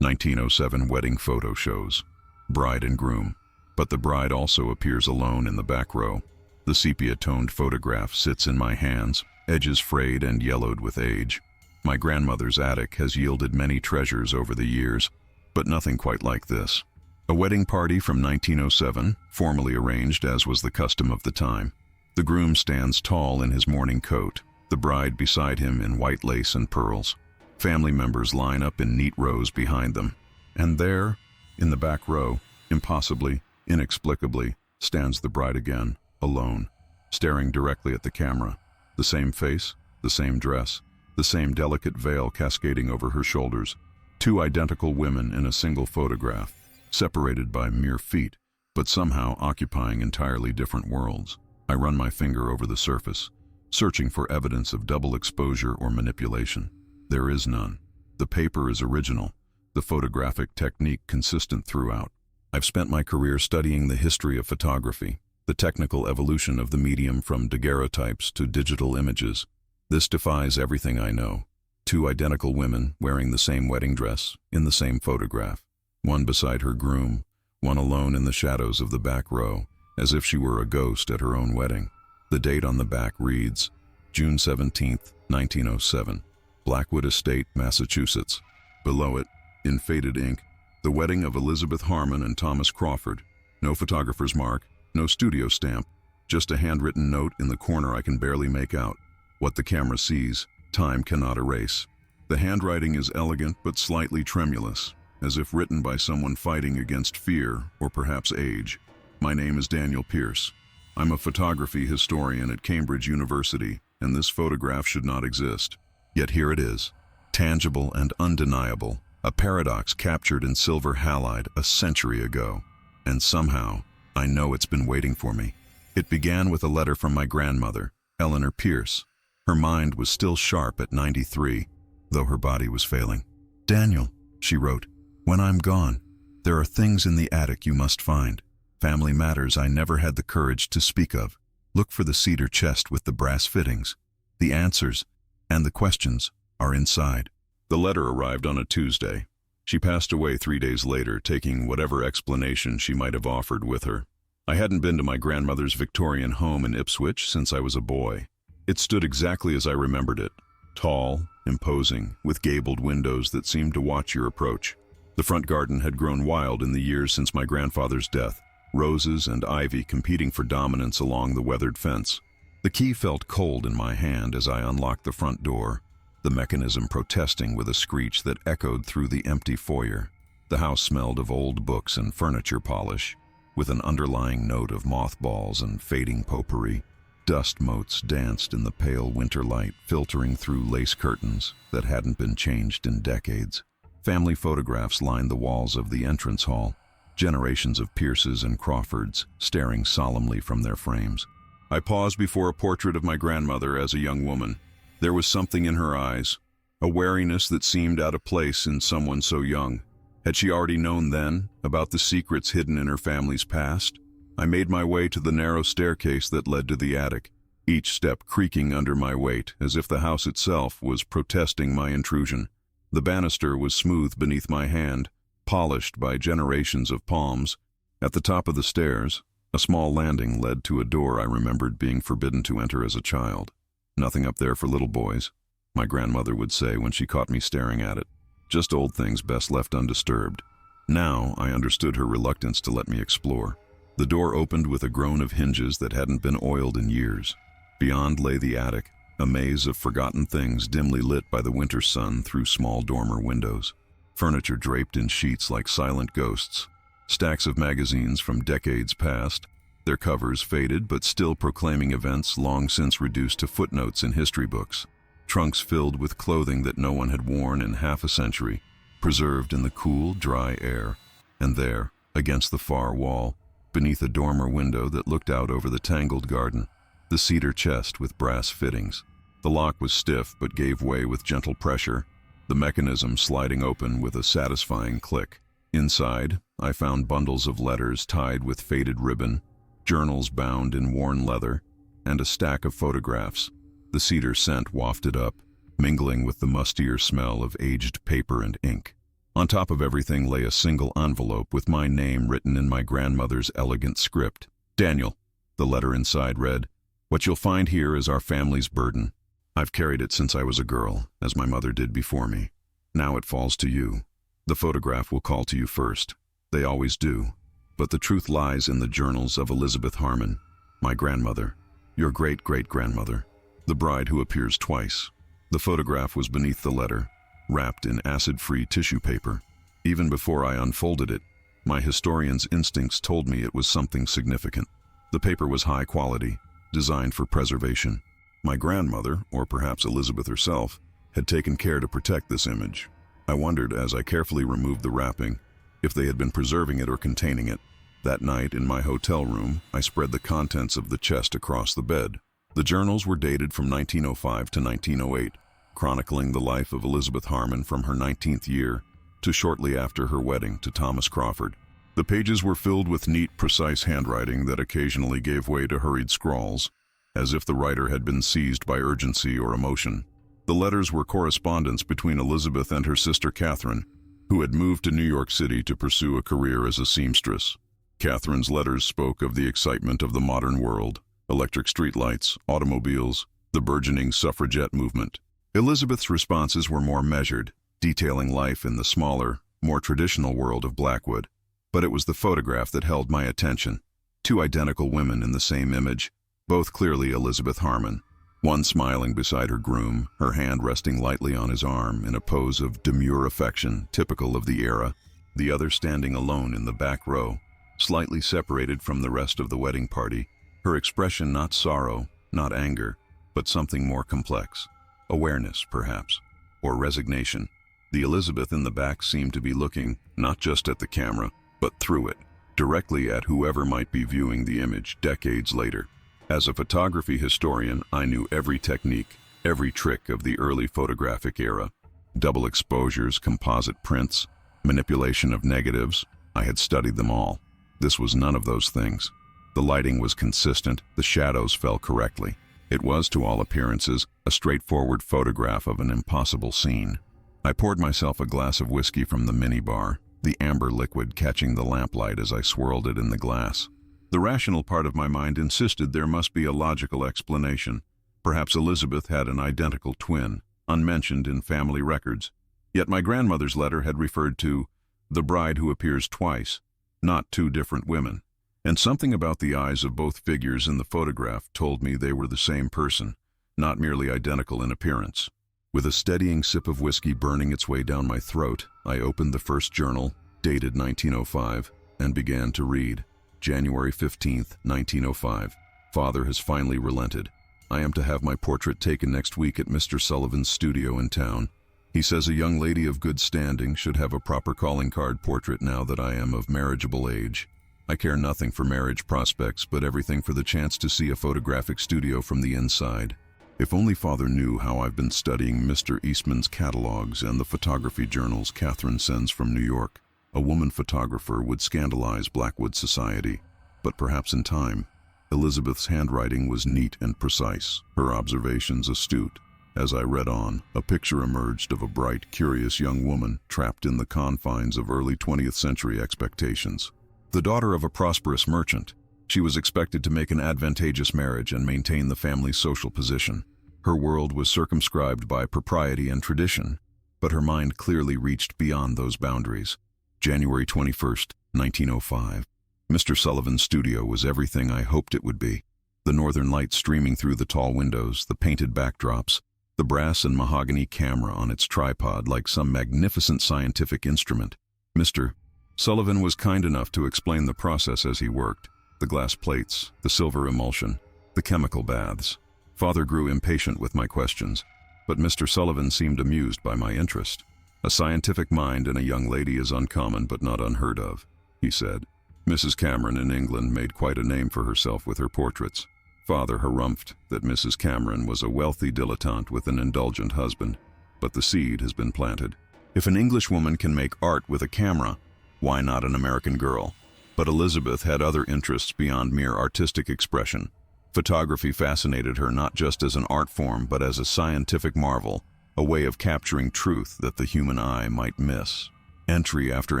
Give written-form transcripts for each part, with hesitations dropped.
1907 wedding photo shows. Bride and groom. But the bride also appears alone in the back row. The sepia-toned photograph sits in my hands, edges frayed and yellowed with age. My grandmother's attic has yielded many treasures over the years, but nothing quite like this. A wedding party from 1907, formally arranged as was the custom of the time. The groom stands tall in his morning coat, the bride beside him in white lace and pearls. Family members line up in neat rows behind them. And there, in the back row, impossibly, inexplicably, stands the bride again, alone, staring directly at the camera. The same face, the same dress, the same delicate veil cascading over her shoulders. Two identical women in a single photograph, separated by mere feet, but somehow occupying entirely different worlds. I run my finger over the surface, searching for evidence of double exposure or manipulation. There is none. The paper is original, the photographic technique consistent throughout. I've spent my career studying the history of photography, the technical evolution of the medium from daguerreotypes to digital images. This defies everything I know. Two identical women wearing the same wedding dress, in the same photograph. One beside her groom, one alone in the shadows of the back row, as if she were a ghost at her own wedding. The date on the back reads, June 17, 1907, Blackwood Estate, Massachusetts. Below it, in faded ink, the wedding of Elizabeth Harmon and Thomas Crawford. No photographer's mark, no studio stamp, just a handwritten note in the corner I can barely make out. What the camera sees, time cannot erase. The handwriting is elegant but slightly tremulous, as if written by someone fighting against fear or perhaps age. My name is Daniel Pierce. I'm a photography historian at Cambridge University, and this photograph should not exist. Yet here it is, tangible and undeniable, a paradox captured in silver halide a century ago. And somehow, I know it's been waiting for me. It began with a letter from my grandmother, Eleanor Pierce. Her mind was still sharp at 93, though her body was failing. Daniel, she wrote, when I'm gone, there are things in the attic you must find. Family matters I never had the courage to speak of. Look for the cedar chest with the brass fittings. The answers and the questions are inside. The letter arrived on a Tuesday. She passed away 3 days later, taking whatever explanation she might have offered with her. I hadn't been to my grandmother's Victorian home in Ipswich since I was a boy. It stood exactly as I remembered it, tall, imposing, with gabled windows that seemed to watch your approach. The front garden had grown wild in the years since my grandfather's death, roses and ivy competing for dominance along the weathered fence. The key felt cold in my hand as I unlocked the front door, the mechanism protesting with a screech that echoed through the empty foyer. The house smelled of old books and furniture polish, with an underlying note of mothballs and fading potpourri. Dust motes danced in the pale winter light, filtering through lace curtains that hadn't been changed in decades. Family photographs lined the walls of the entrance hall, generations of Pierces and Crawfords staring solemnly from their frames. I paused before a portrait of my grandmother as a young woman. There was something in her eyes, a wariness that seemed out of place in someone so young. Had she already known then about the secrets hidden in her family's past? I made my way to the narrow staircase that led to the attic, each step creaking under my weight, as if the house itself was protesting my intrusion. The banister was smooth beneath my hand, polished by generations of palms. At the top of the stairs, a small landing led to a door I remembered being forbidden to enter as a child. Nothing up there for little boys, my grandmother would say when she caught me staring at it. Just old things best left undisturbed. Now I understood her reluctance to let me explore. The door opened with a groan of hinges that hadn't been oiled in years. Beyond lay the attic, a maze of forgotten things dimly lit by the winter sun through small dormer windows. Furniture draped in sheets like silent ghosts. Stacks of magazines from decades past, their covers faded but still proclaiming events long since reduced to footnotes in history books. Trunks filled with clothing that no one had worn in half a century, preserved in the cool, dry air. And there, against the far wall, beneath a dormer window that looked out over the tangled garden, the cedar chest with brass fittings. The lock was stiff but gave way with gentle pressure, the mechanism sliding open with a satisfying click. Inside, I found bundles of letters tied with faded ribbon, journals bound in worn leather, and a stack of photographs. The cedar scent wafted up, mingling with the mustier smell of aged paper and ink. On top of everything lay a single envelope with my name written in my grandmother's elegant script. Daniel, the letter inside read, "What you'll find here is our family's burden. I've carried it since I was a girl, as my mother did before me. Now it falls to you. The photograph will call to you first. They always do. But the truth lies in the journals of Elizabeth Harmon, my grandmother, your great-great-grandmother, the bride who appears twice." The photograph was beneath the letter, wrapped in acid-free tissue paper. Even before I unfolded it, my historian's instincts told me it was something significant. The paper was high quality, designed for preservation. My grandmother, or perhaps Elizabeth herself, had taken care to protect this image. I wondered, as I carefully removed the wrapping, if they had been preserving it or containing it. That night, in my hotel room, I spread the contents of the chest across the bed. The journals were dated from 1905 to 1908, chronicling the life of Elizabeth Harmon from her 19th year to shortly after her wedding to Thomas Crawford. The pages were filled with neat, precise handwriting that occasionally gave way to hurried scrawls, as if the writer had been seized by urgency or emotion. The letters were correspondence between Elizabeth and her sister Catherine, who had moved to New York City to pursue a career as a seamstress. Catherine's letters spoke of the excitement of the modern world, electric streetlights, automobiles, the burgeoning suffragette movement. Elizabeth's responses were more measured, detailing life in the smaller, more traditional world of Blackwood. But it was the photograph that held my attention. Two identical women in the same image, both clearly Elizabeth Harmon. One smiling beside her groom, her hand resting lightly on his arm in a pose of demure affection typical of the era. The other standing alone in the back row, slightly separated from the rest of the wedding party, her expression not sorrow, not anger, but something more complex. Awareness, perhaps, or resignation. The Elizabeth in the back seemed to be looking, not just at the camera, but through it, directly at whoever might be viewing the image decades later. As a photography historian, I knew every technique, every trick of the early photographic era. Double exposures, composite prints, manipulation of negatives. I had studied them all. This was none of those things. The lighting was consistent, the shadows fell correctly. It was, to all appearances, a straightforward photograph of an impossible scene. I poured myself a glass of whiskey from the minibar, the amber liquid catching the lamplight as I swirled it in the glass. The rational part of my mind insisted there must be a logical explanation. Perhaps Elizabeth had an identical twin, unmentioned in family records. Yet my grandmother's letter had referred to the bride who appears twice, not two different women. And something about the eyes of both figures in the photograph told me they were the same person, not merely identical in appearance. With a steadying sip of whiskey burning its way down my throat, I opened the first journal, dated 1905, and began to read. January 15th, 1905. Father has finally relented. I am to have my portrait taken next week at Mr. Sullivan's studio in town. He says a young lady of good standing should have a proper calling card portrait now that I am of marriageable age. I care nothing for marriage prospects, but everything for the chance to see a photographic studio from the inside. If only Father knew how I've been studying Mr. Eastman's catalogs and the photography journals Catherine sends from New York. A woman photographer would scandalize Blackwood society, but perhaps in time. Elizabeth's handwriting was neat and precise, her observations astute. As I read on, a picture emerged of a bright, curious young woman trapped in the confines of early 20th century expectations. The daughter of a prosperous merchant, she was expected to make an advantageous marriage and maintain the family's social position. Her world was circumscribed by propriety and tradition, but her mind clearly reached beyond those boundaries. January 21st, 1905. Mr. Sullivan's studio was everything I hoped it would be. The northern light streaming through the tall windows, the painted backdrops, the brass and mahogany camera on its tripod like some magnificent scientific instrument. Mr. Sullivan was kind enough to explain the process as he worked. The glass plates, the silver emulsion, the chemical baths. Father grew impatient with my questions, but Mr. Sullivan seemed amused by my interest. A scientific mind in a young lady is uncommon but not unheard of, he said. Mrs. Cameron in England made quite a name for herself with her portraits. Father harumphed that Mrs. Cameron was a wealthy dilettante with an indulgent husband, but the seed has been planted. If an Englishwoman can make art with a camera, why not an American girl? But Elizabeth had other interests beyond mere artistic expression. Photography fascinated her not just as an art form but as a scientific marvel, a way of capturing truth that the human eye might miss. Entry after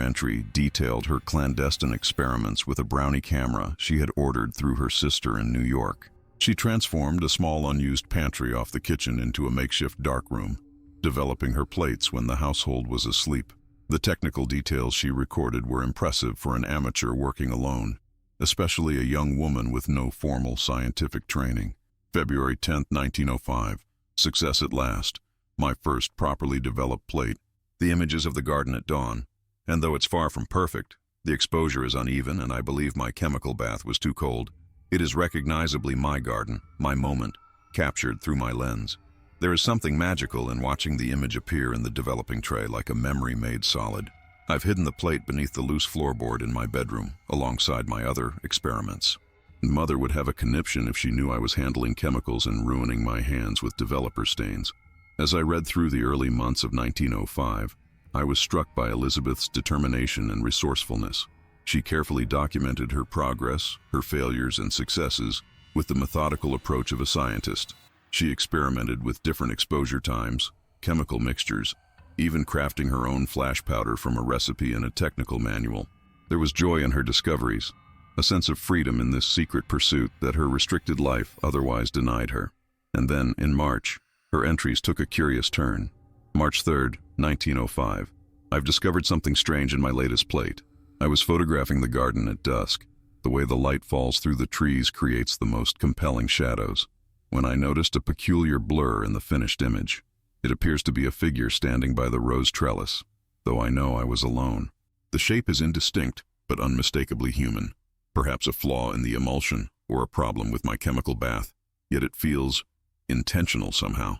entry detailed her clandestine experiments with a brownie camera she had ordered through her sister in New York. She transformed a small unused pantry off the kitchen into a makeshift darkroom, developing her plates when the household was asleep. The technical details she recorded were impressive for an amateur working alone, especially a young woman with no formal scientific training. February 10, 1905. Success at last. My first properly developed plate. The images of the garden at dawn. And though it's far from perfect, the exposure is uneven and I believe my chemical bath was too cold. It is recognizably my garden, my moment, captured through my lens. There is something magical in watching the image appear in the developing tray like a memory made solid. I've hidden the plate beneath the loose floorboard in my bedroom, alongside my other experiments. Mother would have a conniption if she knew I was handling chemicals and ruining my hands with developer stains. As I read through the early months of 1905, I was struck by Elizabeth's determination and resourcefulness. She carefully documented her progress, her failures and successes, with the methodical approach of a scientist. She experimented with different exposure times, chemical mixtures, even crafting her own flash powder from a recipe in a technical manual. There was joy in her discoveries, a sense of freedom in this secret pursuit that her restricted life otherwise denied her. And then, in March, her entries took a curious turn. March 3rd, 1905. I've discovered something strange in my latest plate. I was photographing the garden at dusk. The way the light falls through the trees creates the most compelling shadows. When I noticed a peculiar blur in the finished image. It appears to be a figure standing by the rose trellis, though I know I was alone. The shape is indistinct, but unmistakably human. Perhaps a flaw in the emulsion, or a problem with my chemical bath, yet it feels intentional somehow,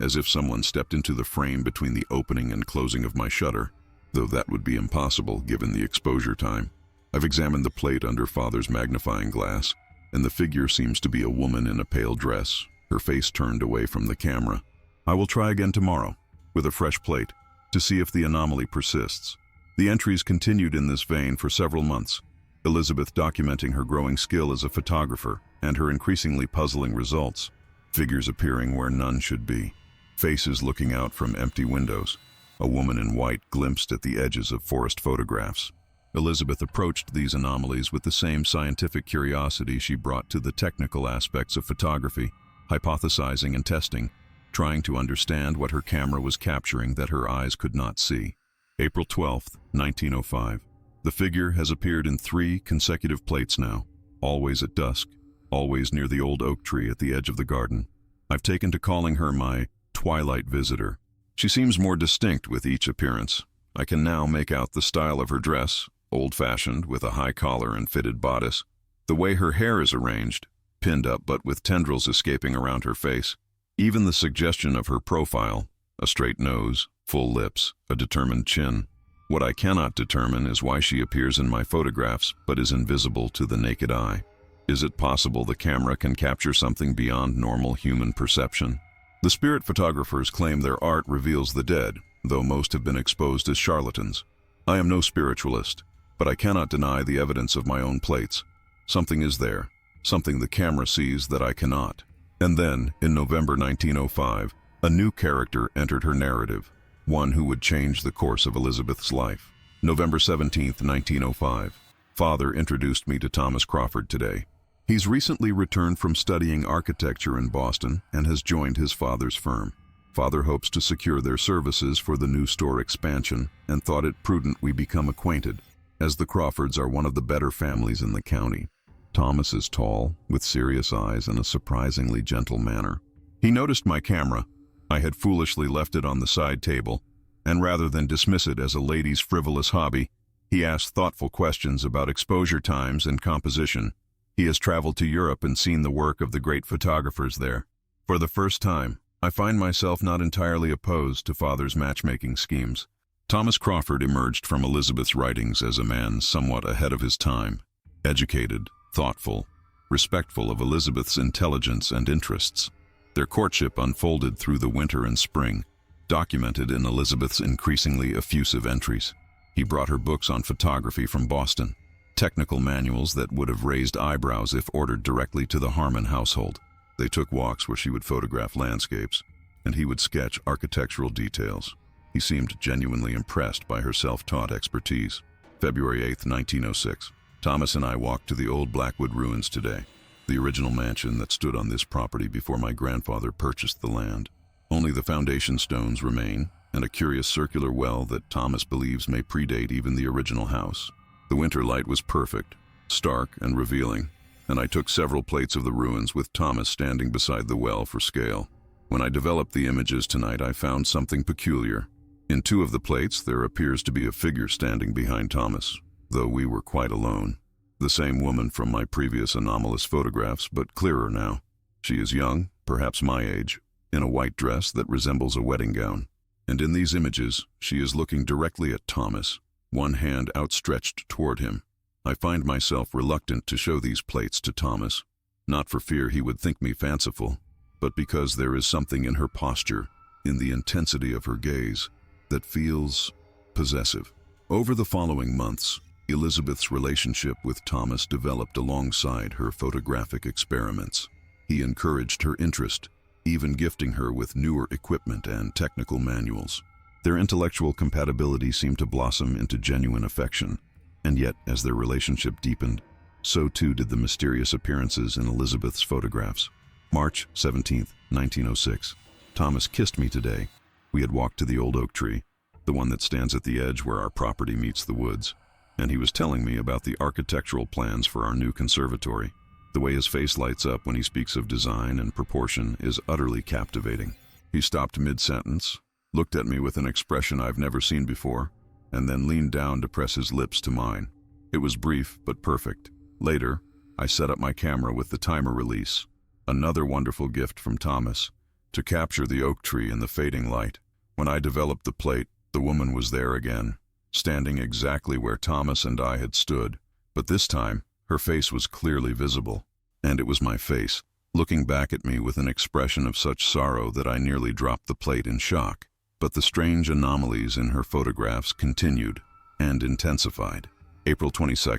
as if someone stepped into the frame between the opening and closing of my shutter, though that would be impossible given the exposure time. I've examined the plate under Father's magnifying glass, and the figure seems to be a woman in a pale dress, her face turned away from the camera. I will try again tomorrow, with a fresh plate, to see if the anomaly persists. The entries continued in this vein for several months, Elizabeth documenting her growing skill as a photographer and her increasingly puzzling results. Figures appearing where none should be, faces looking out from empty windows, a woman in white glimpsed at the edges of forest photographs. Elizabeth approached these anomalies with the same scientific curiosity she brought to the technical aspects of photography, hypothesizing and testing, trying to understand what her camera was capturing that her eyes could not see. April 12, 1905. The figure has appeared in 3 consecutive plates now, always at dusk, always near the old oak tree at the edge of the garden. I've taken to calling her my twilight visitor. She seems more distinct with each appearance. I can now make out the style of her dress, old-fashioned with a high collar and fitted bodice. The way her hair is arranged, pinned up but with tendrils escaping around her face. Even the suggestion of her profile, a straight nose, full lips, a determined chin. What I cannot determine is why she appears in my photographs but is invisible to the naked eye. Is it possible the camera can capture something beyond normal human perception? The spirit photographers claim their art reveals the dead, though most have been exposed as charlatans. I am no spiritualist, but I cannot deny the evidence of my own plates. Something is there, something the camera sees that I cannot. And then, in November 1905, a new character entered her narrative, one who would change the course of Elizabeth's life. November 17, 1905. Father introduced me to Thomas Crawford today. He's recently returned from studying architecture in Boston and has joined his father's firm. Father hopes to secure their services for the new store expansion and thought it prudent we become acquainted, as the Crawfords are one of the better families in the county. Thomas is tall, with serious eyes and a surprisingly gentle manner. He noticed my camera. I had foolishly left it on the side table, and rather than dismiss it as a lady's frivolous hobby, he asked thoughtful questions about exposure times and composition. He has traveled to Europe and seen the work of the great photographers there. For the first time, I find myself not entirely opposed to Father's matchmaking schemes. Thomas Crawford emerged from Elizabeth's writings as a man somewhat ahead of his time, educated, thoughtful, respectful of Elizabeth's intelligence and interests. Their courtship unfolded through the winter and spring, documented in Elizabeth's increasingly effusive entries. He brought her books on photography from Boston, technical manuals that would have raised eyebrows if ordered directly to the Harmon household. They took walks where she would photograph landscapes, and he would sketch architectural details. He seemed genuinely impressed by her self-taught expertise. February 8, 1906. Thomas and I walked to the old Blackwood ruins today, the original mansion that stood on this property before my grandfather purchased the land. Only the foundation stones remain, and a curious circular well that Thomas believes may predate even the original house. The winter light was perfect, stark and revealing, and I took several plates of the ruins with Thomas standing beside the well for scale. When I developed the images tonight, I found something peculiar. In two of the plates, there appears to be a figure standing behind Thomas, though we were quite alone. The same woman from my previous anomalous photographs, but clearer now. She is young, perhaps my age, in a white dress that resembles a wedding gown. And in these images, she is looking directly at Thomas, one hand outstretched toward him. I find myself reluctant to show these plates to Thomas, not for fear he would think me fanciful, but because there is something in her posture, in the intensity of her gaze, that feels possessive. Over the following months, Elizabeth's relationship with Thomas developed alongside her photographic experiments. He encouraged her interest, even gifting her with newer equipment and technical manuals. Their intellectual compatibility seemed to blossom into genuine affection, and yet, as their relationship deepened, so too did the mysterious appearances in Elizabeth's photographs. March 17, 1906. Thomas kissed me today. We had walked to the old oak tree, the one that stands at the edge where our property meets the woods, and he was telling me about the architectural plans for our new conservatory. The way his face lights up when he speaks of design and proportion is utterly captivating. He stopped mid-sentence, looked at me with an expression I've never seen before, and then leaned down to press his lips to mine. It was brief but perfect. Later, I set up my camera with the timer release, another wonderful gift from Thomas, to capture the oak tree in the fading light. When I developed the plate, the woman was there again, standing exactly where Thomas and I had stood, but this time, her face was clearly visible, and it was my face, looking back at me with an expression of such sorrow that I nearly dropped the plate in shock. But the strange anomalies in her photographs continued and intensified. April 22,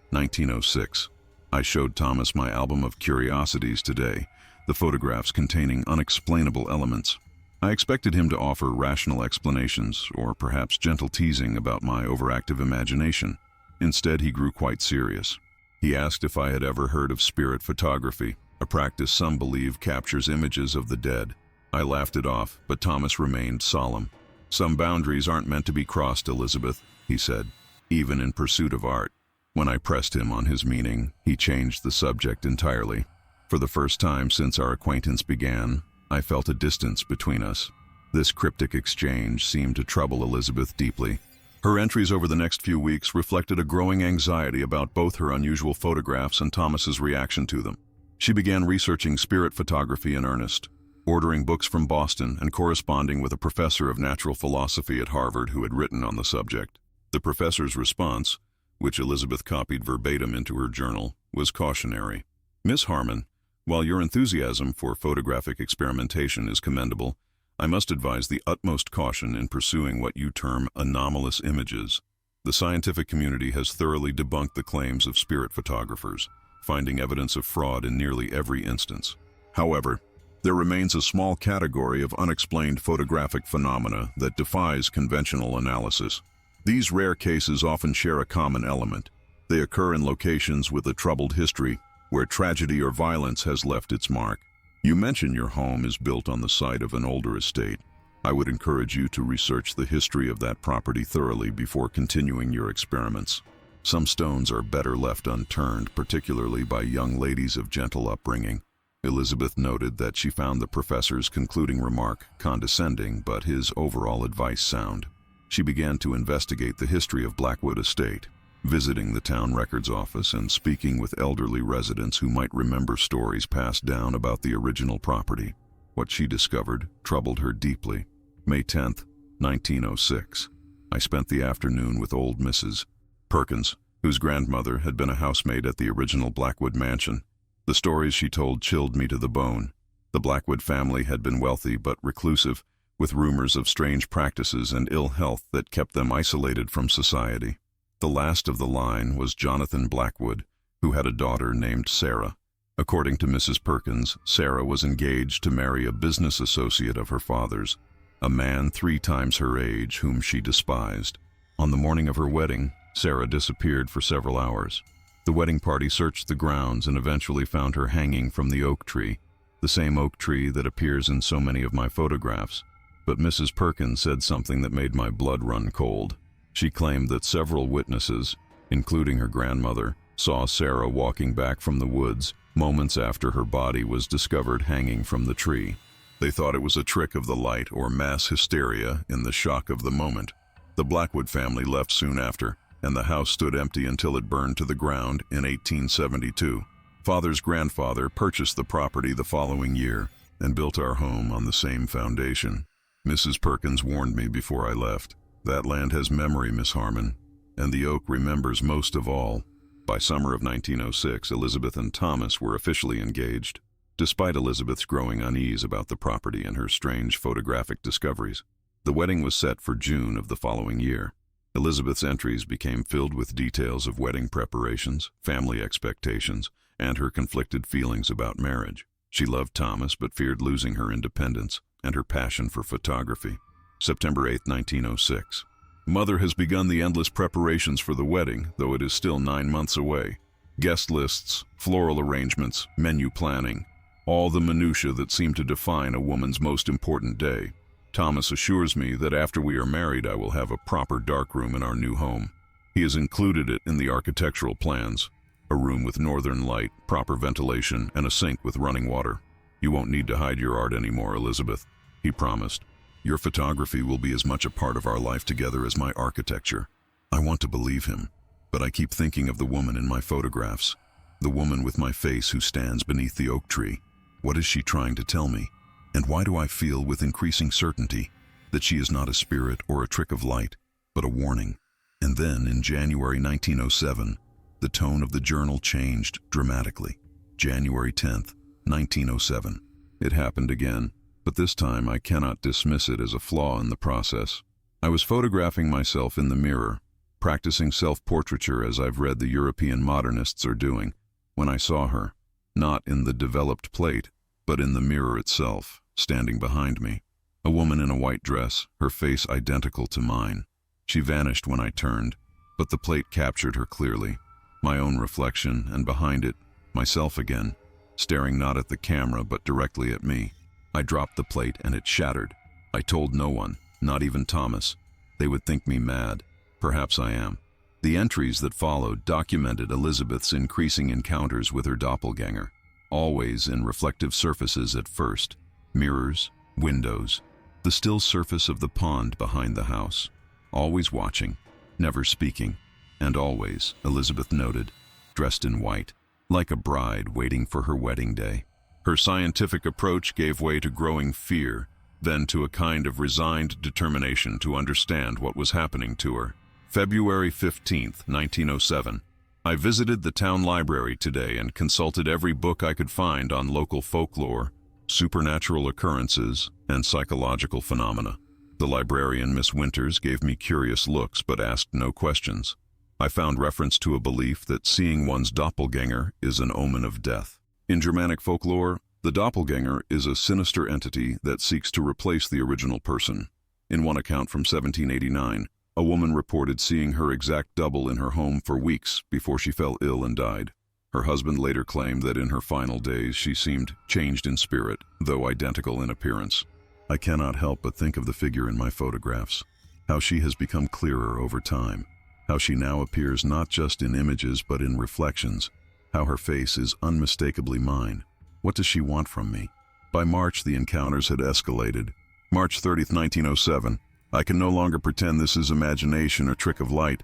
1906. I showed Thomas my album of curiosities today, the photographs containing unexplainable elements. I expected him to offer rational explanations, or perhaps gentle teasing about my overactive imagination. Instead, he grew quite serious. He asked if I had ever heard of spirit photography, a practice some believe captures images of the dead. I laughed it off, but Thomas remained solemn. "Some boundaries aren't meant to be crossed, Elizabeth," he said, "even in pursuit of art." When I pressed him on his meaning, he changed the subject entirely. For the first time since our acquaintance began, I felt a distance between us. This cryptic exchange seemed to trouble Elizabeth deeply. Her entries over the next few weeks reflected a growing anxiety about both her unusual photographs and Thomas's reaction to them. She began researching spirit photography in earnest, ordering books from Boston and corresponding with a professor of natural philosophy at Harvard who had written on the subject. The professor's response, which Elizabeth copied verbatim into her journal, was cautionary. "Miss Harmon, while your enthusiasm for photographic experimentation is commendable, I must advise the utmost caution in pursuing what you term anomalous images. The scientific community has thoroughly debunked the claims of spirit photographers, finding evidence of fraud in nearly every instance. However, there remains a small category of unexplained photographic phenomena that defies conventional analysis. These rare cases often share a common element. They occur in locations with a troubled history, where tragedy or violence has left its mark. You mention your home is built on the site of an older estate. I would encourage you to research the history of that property thoroughly before continuing your experiments. Some stones are better left unturned, particularly by young ladies of gentle upbringing." Elizabeth noted that she found the professor's concluding remark condescending, but his overall advice sound. She began to investigate the history of Blackwood Estate, visiting the town records office and speaking with elderly residents who might remember stories passed down about the original property. What she discovered troubled her deeply. May 10, 1906. I spent the afternoon with old Mrs. Perkins, whose grandmother had been a housemaid at the original Blackwood mansion. The stories she told chilled me to the bone. The Blackwood family had been wealthy but reclusive, with rumors of strange practices and ill health that kept them isolated from society. The last of the line was Jonathan Blackwood, who had a daughter named Sarah. According to Mrs. Perkins, Sarah was engaged to marry a business associate of her father's. a man 3 times her age whom she despised. On the morning of her wedding, Sarah disappeared for several hours. The wedding party searched the grounds and eventually found her hanging from the oak tree, the same oak tree that appears in so many of my photographs. But Mrs. Perkins said something that made my blood run cold. She claimed that several witnesses, including her grandmother, saw Sarah walking back from the woods moments after her body was discovered hanging from the tree. They thought it was a trick of the light or mass hysteria in the shock of the moment. The Blackwood family left soon after, and the house stood empty until it burned to the ground in 1872. Father's grandfather purchased the property the following year and built our home on the same foundation. Mrs. Perkins warned me before I left. That land has memory, Miss Harmon, and the oak remembers most of all. By summer of 1906, Elizabeth and Thomas were officially engaged, despite Elizabeth's growing unease about the property and her strange photographic discoveries. The wedding was set for June of the following year. Elizabeth's entries became filled with details of wedding preparations, family expectations, and her conflicted feelings about marriage. She loved Thomas but feared losing her independence and her passion for photography. September 8, 1906. Mother has begun the endless preparations for the wedding, though it is still 9 months away. Guest lists, floral arrangements, menu planning, all the minutiae that seem to define a woman's most important day. Thomas assures me that after we are married I will have a proper darkroom in our new home. He has included it in the architectural plans. A room with northern light, proper ventilation, and a sink with running water. You won't need to hide your art anymore, Elizabeth, he promised. Your photography will be as much a part of our life together as my architecture. I want to believe him, but I keep thinking of the woman in my photographs, the woman with my face who stands beneath the oak tree. What is she trying to tell me? And why do I feel with increasing certainty that she is not a spirit or a trick of light, but a warning? And then, in January 1907, the tone of the journal changed dramatically. January 10th, 1907. It happened again, but this time I cannot dismiss it as a flaw in the process. I was photographing myself in the mirror, practicing self-portraiture as I've read the European modernists are doing, when I saw her, not in the developed plate, but in the mirror itself, standing behind me. A woman in a white dress, her face identical to mine. She vanished when I turned, but the plate captured her clearly. My own reflection, and behind it, myself again, staring not at the camera but directly at me. I dropped the plate and it shattered. I told no one, not even Thomas. They would think me mad. Perhaps I am. The entries that followed documented Elizabeth's increasing encounters with her doppelganger, always in reflective surfaces at first, mirrors, windows, the still surface of the pond behind the house, always watching, never speaking, and always, Elizabeth noted, dressed in white, like a bride waiting for her wedding day. Her scientific approach gave way to growing fear, then to a kind of resigned determination to understand what was happening to her. February 15th, 1907. I visited the town library today and consulted every book I could find on local folklore, supernatural occurrences, and psychological phenomena. The librarian, Miss Winters, gave me curious looks but asked no questions. I found reference to a belief that seeing one's doppelganger is an omen of death. In Germanic folklore, the doppelganger is a sinister entity that seeks to replace the original person. In one account from 1789, a woman reported seeing her exact double in her home for weeks before she fell ill and died. Her husband later claimed that in her final days she seemed changed in spirit, though identical in appearance. I cannot help but think of the figure in my photographs, how she has become clearer over time, how she now appears not just in images but in reflections, how her face is unmistakably mine. What does she want from me? By March, the encounters had escalated. March 30th, 1907. I can no longer pretend this is imagination or trick of light.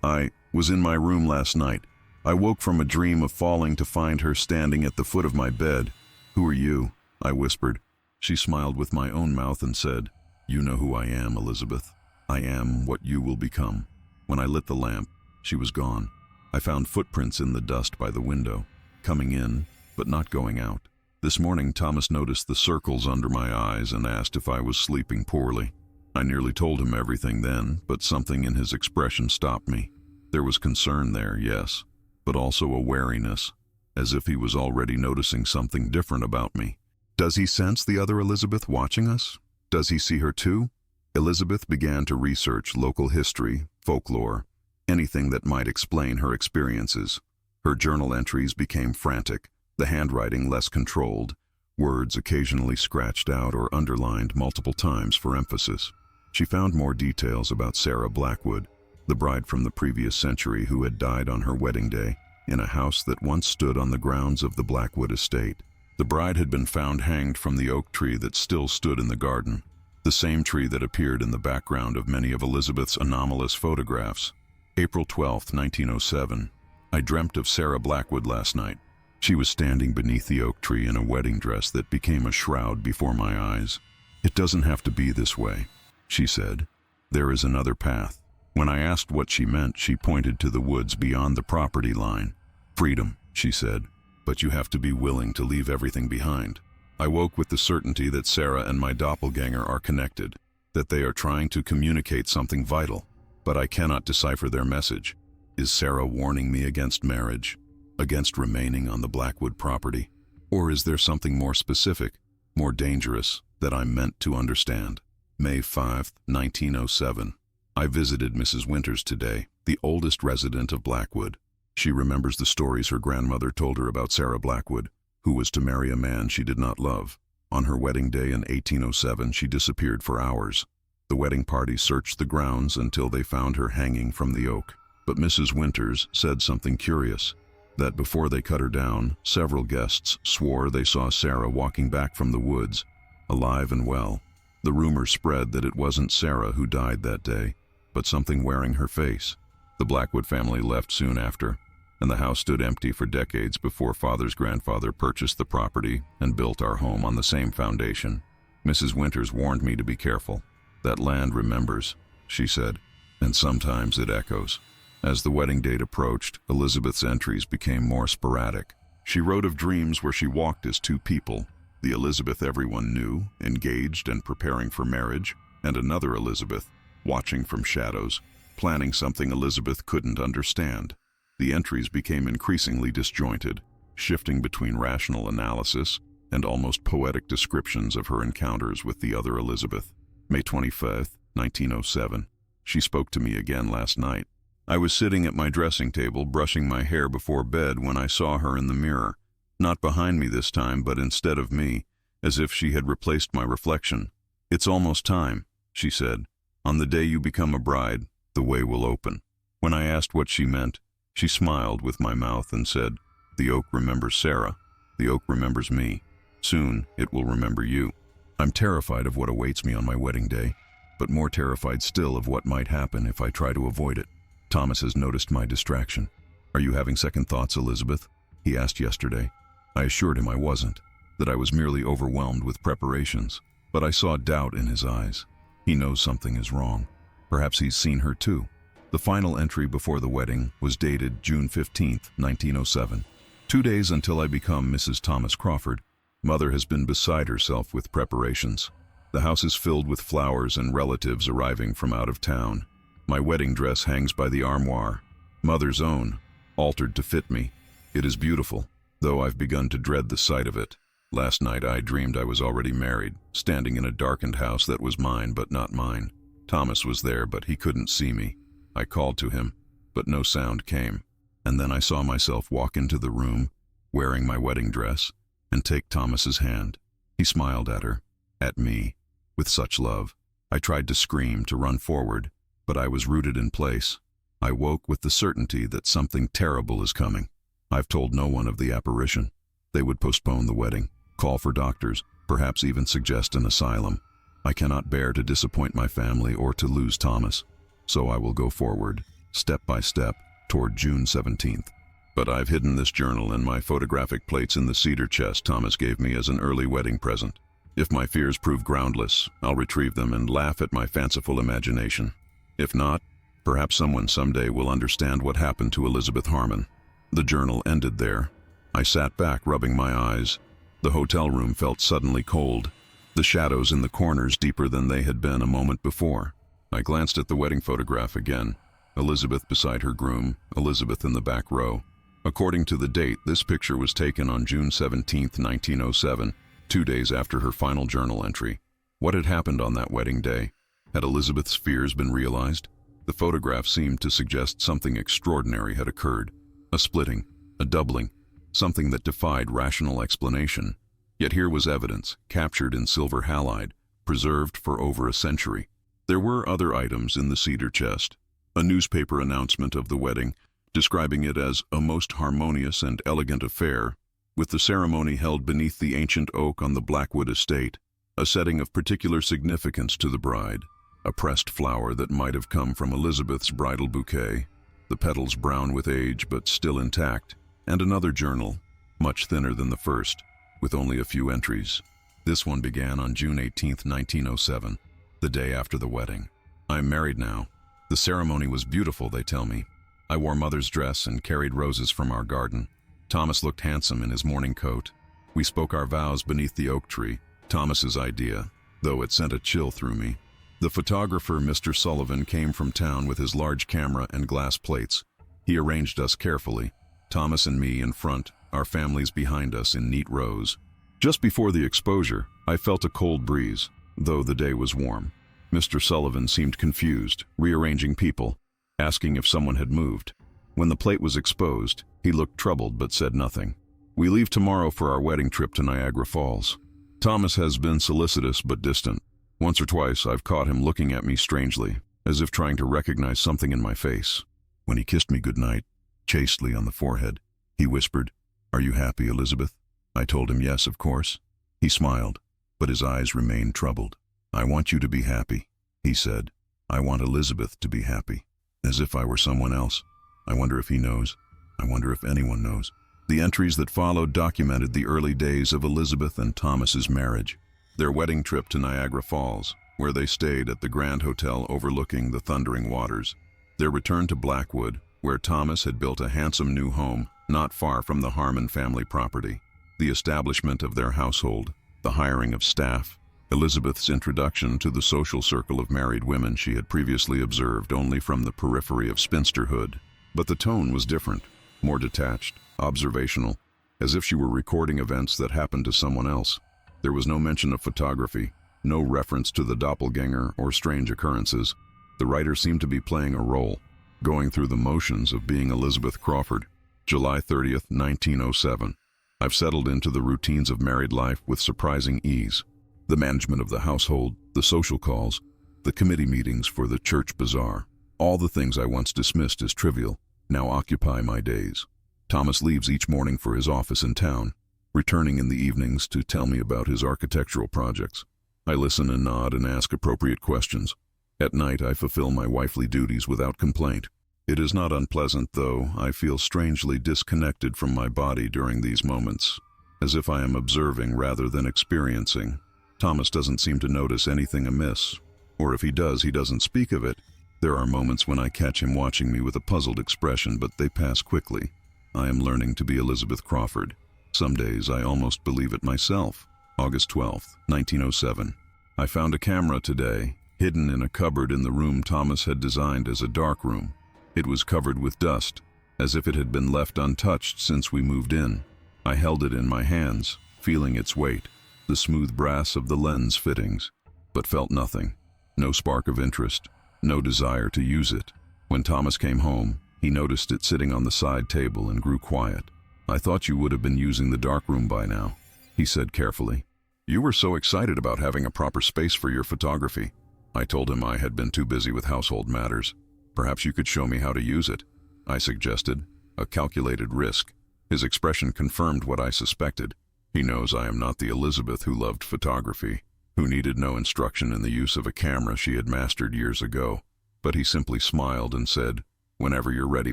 I was in my room last night. I woke from a dream of falling to find her standing at the foot of my bed. Who are you? I whispered. She smiled with my own mouth and said, You know who I am, Elizabeth. I am what you will become. When I lit the lamp, she was gone. I found footprints in the dust by the window, coming in, but not going out. This morning, Thomas noticed the circles under my eyes and asked if I was sleeping poorly. I nearly told him everything then, but something in his expression stopped me. There was concern there, yes, but also a wariness, as if he was already noticing something different about me. Does he sense the other Elizabeth watching us? Does he see her too? Elizabeth began to research local history, folklore, anything that might explain her experiences. Her journal entries became frantic, the handwriting less controlled, words occasionally scratched out or underlined multiple times for emphasis. She found more details about Sarah Blackwood, the bride from the previous century who had died on her wedding day, in a house that once stood on the grounds of the Blackwood estate. The bride had been found hanged from the oak tree that still stood in the garden, the same tree that appeared in the background of many of Elizabeth's anomalous photographs. April 12, 1907. I dreamt of Sarah Blackwood last night. She was standing beneath the oak tree in a wedding dress that became a shroud before my eyes. "It doesn't have to be this way," she said. "There is another path." When I asked what she meant, she pointed to the woods beyond the property line. "Freedom," she said, "but you have to be willing to leave everything behind." I woke with the certainty that Sarah and my doppelganger are connected, that they are trying to communicate something vital, but I cannot decipher their message. Is Sarah warning me against marriage, against remaining on the Blackwood property? Or is there something more specific, more dangerous, that I'm meant to understand? May 5, 1907. I visited Mrs. Winters today, the oldest resident of Blackwood. She remembers the stories her grandmother told her about Sarah Blackwood, who was to marry a man she did not love. On her wedding day in 1807, she disappeared for hours. The wedding party searched the grounds until they found her hanging from the oak. But Mrs. Winters said something curious, that before they cut her down, several guests swore they saw Sarah walking back from the woods, alive and well. The rumor spread that it wasn't Sarah who died that day, but something wearing her face. The Blackwood family left soon after, and the house stood empty for decades before Father's grandfather purchased the property and built our home on the same foundation. Mrs. Winters warned me to be careful. "That land remembers," she said, "and sometimes it echoes." As the wedding date approached, Elizabeth's entries became more sporadic. She wrote of dreams where she walked as two people, the Elizabeth everyone knew, engaged and preparing for marriage, and another Elizabeth, watching from shadows, planning something Elizabeth couldn't understand. The entries became increasingly disjointed, shifting between rational analysis and almost poetic descriptions of her encounters with the other Elizabeth. May 25, 1907. She spoke to me again last night. I was sitting at my dressing table, brushing my hair before bed when I saw her in the mirror, not behind me this time, but instead of me, as if she had replaced my reflection. "It's almost time," she said. "On the day you become a bride, the way will open." When I asked what she meant, she smiled with my mouth and said, "The oak remembers Sarah. The oak remembers me. Soon it will remember you." I'm terrified of what awaits me on my wedding day, but more terrified still of what might happen if I try to avoid it. Thomas has noticed my distraction. "Are you having second thoughts, Elizabeth?" he asked yesterday. I assured him I wasn't, that I was merely overwhelmed with preparations, but I saw doubt in his eyes. He knows something is wrong. Perhaps he's seen her too. The final entry before the wedding was dated June 15, 1907. 2 days until I become Mrs. Thomas Crawford, Mother has been beside herself with preparations. The house is filled with flowers and relatives arriving from out of town. My wedding dress hangs by the armoire, Mother's own, altered to fit me. It is beautiful, though I've begun to dread the sight of it. Last night I dreamed I was already married, standing in a darkened house that was mine but not mine. Thomas was there, but he couldn't see me. I called to him, but no sound came. And then I saw myself walk into the room, wearing my wedding dress, and take Thomas's hand. He smiled at her, at me, with such love. I tried to scream, to run forward, but I was rooted in place. I woke with the certainty that something terrible is coming. I've told no one of the apparition. They would postpone the wedding, call for doctors, perhaps even suggest an asylum. I cannot bear to disappoint my family or to lose Thomas, so I will go forward, step by step, toward June 17th. But I've hidden this journal and my photographic plates in the cedar chest Thomas gave me as an early wedding present. If my fears prove groundless, I'll retrieve them and laugh at my fanciful imagination. If not, perhaps someone someday will understand what happened to Elizabeth Harmon. The journal ended there. I sat back, rubbing my eyes. The hotel room felt suddenly cold, the shadows in the corners deeper than they had been a moment before. I glanced at the wedding photograph again. Elizabeth beside her groom, Elizabeth in the back row. According to the date, this picture was taken on June 17, 1907, 2 days after her final journal entry. What had happened on that wedding day? Had Elizabeth's fears been realized? The photograph seemed to suggest something extraordinary had occurred. A splitting, a doubling, something that defied rational explanation. Yet here was evidence, captured in silver halide, preserved for over a century. There were other items in the cedar chest. A newspaper announcement of the wedding, describing it as a most harmonious and elegant affair, with the ceremony held beneath the ancient oak on the Blackwood estate, a setting of particular significance to the bride, a pressed flower that might have come from Elizabeth's bridal bouquet, the petals brown with age but still intact, and another journal, much thinner than the first, with only a few entries. This one began on June 18, 1907, the day after the wedding. I'm married now. The ceremony was beautiful, they tell me. I wore mother's dress and carried roses from our garden. Thomas looked handsome in his morning coat. We spoke our vows beneath the oak tree, Thomas's idea, though it sent a chill through me. The photographer, Mr. Sullivan, came from town with his large camera and glass plates. He arranged us carefully, Thomas and me in front, our families behind us in neat rows. Just before the exposure, I felt a cold breeze, though the day was warm. Mr. Sullivan seemed confused, rearranging people, asking if someone had moved. When the plate was exposed, he looked troubled but said nothing. We leave tomorrow for our wedding trip to Niagara Falls. Thomas has been solicitous but distant. Once or twice I've caught him looking at me strangely, as if trying to recognize something in my face. When he kissed me goodnight, chastely on the forehead, he whispered, "Are you happy, Elizabeth?" I told him yes, of course. He smiled, but his eyes remained troubled. "I want you to be happy," he said. "I want Elizabeth to be happy." As if I were someone else. I wonder if he knows. I wonder if anyone knows. The entries that followed documented the early days of Elizabeth and Thomas's marriage, their wedding trip to Niagara Falls, where they stayed at the Grand Hotel overlooking the thundering waters, their return to Blackwood, where Thomas had built a handsome new home not far from the Harmon family property, the establishment of their household, the hiring of staff, Elizabeth's introduction to the social circle of married women she had previously observed only from the periphery of spinsterhood. But the tone was different, more detached, observational, as if she were recording events that happened to someone else. There was no mention of photography, no reference to the doppelganger or strange occurrences. The writer seemed to be playing a role, going through the motions of being Elizabeth Crawford. July 30th, 1907. I've settled into the routines of married life with surprising ease. The management of the household, the social calls, the committee meetings for the church bazaar, all the things I once dismissed as trivial, now occupy my days. Thomas leaves each morning for his office in town, returning in the evenings to tell me about his architectural projects. I listen and nod and ask appropriate questions. At night I fulfill my wifely duties without complaint. It is not unpleasant, though. I feel strangely disconnected from my body during these moments, as if I am observing rather than experiencing. Thomas doesn't seem to notice anything amiss, or if he does, he doesn't speak of it. There are moments when I catch him watching me with a puzzled expression, but they pass quickly. I am learning to be Elizabeth Crawford. Some days I almost believe it myself. August 12th, 1907. I found a camera today, hidden in a cupboard in the room Thomas had designed as a dark room. It was covered with dust, as if it had been left untouched since we moved in. I held it in my hands, feeling its weight, the smooth brass of the lens fittings, but felt nothing. No spark of interest, no desire to use it. When Thomas came home, he noticed it sitting on the side table and grew quiet. "I thought you would have been using the darkroom by now," he said carefully. "You were so excited about having a proper space for your photography." I told him I had been too busy with household matters. "Perhaps you could show me how to use it," I suggested, a calculated risk. His expression confirmed what I suspected. He knows I am not the Elizabeth who loved photography, who needed no instruction in the use of a camera she had mastered years ago. But he simply smiled and said, "Whenever you're ready,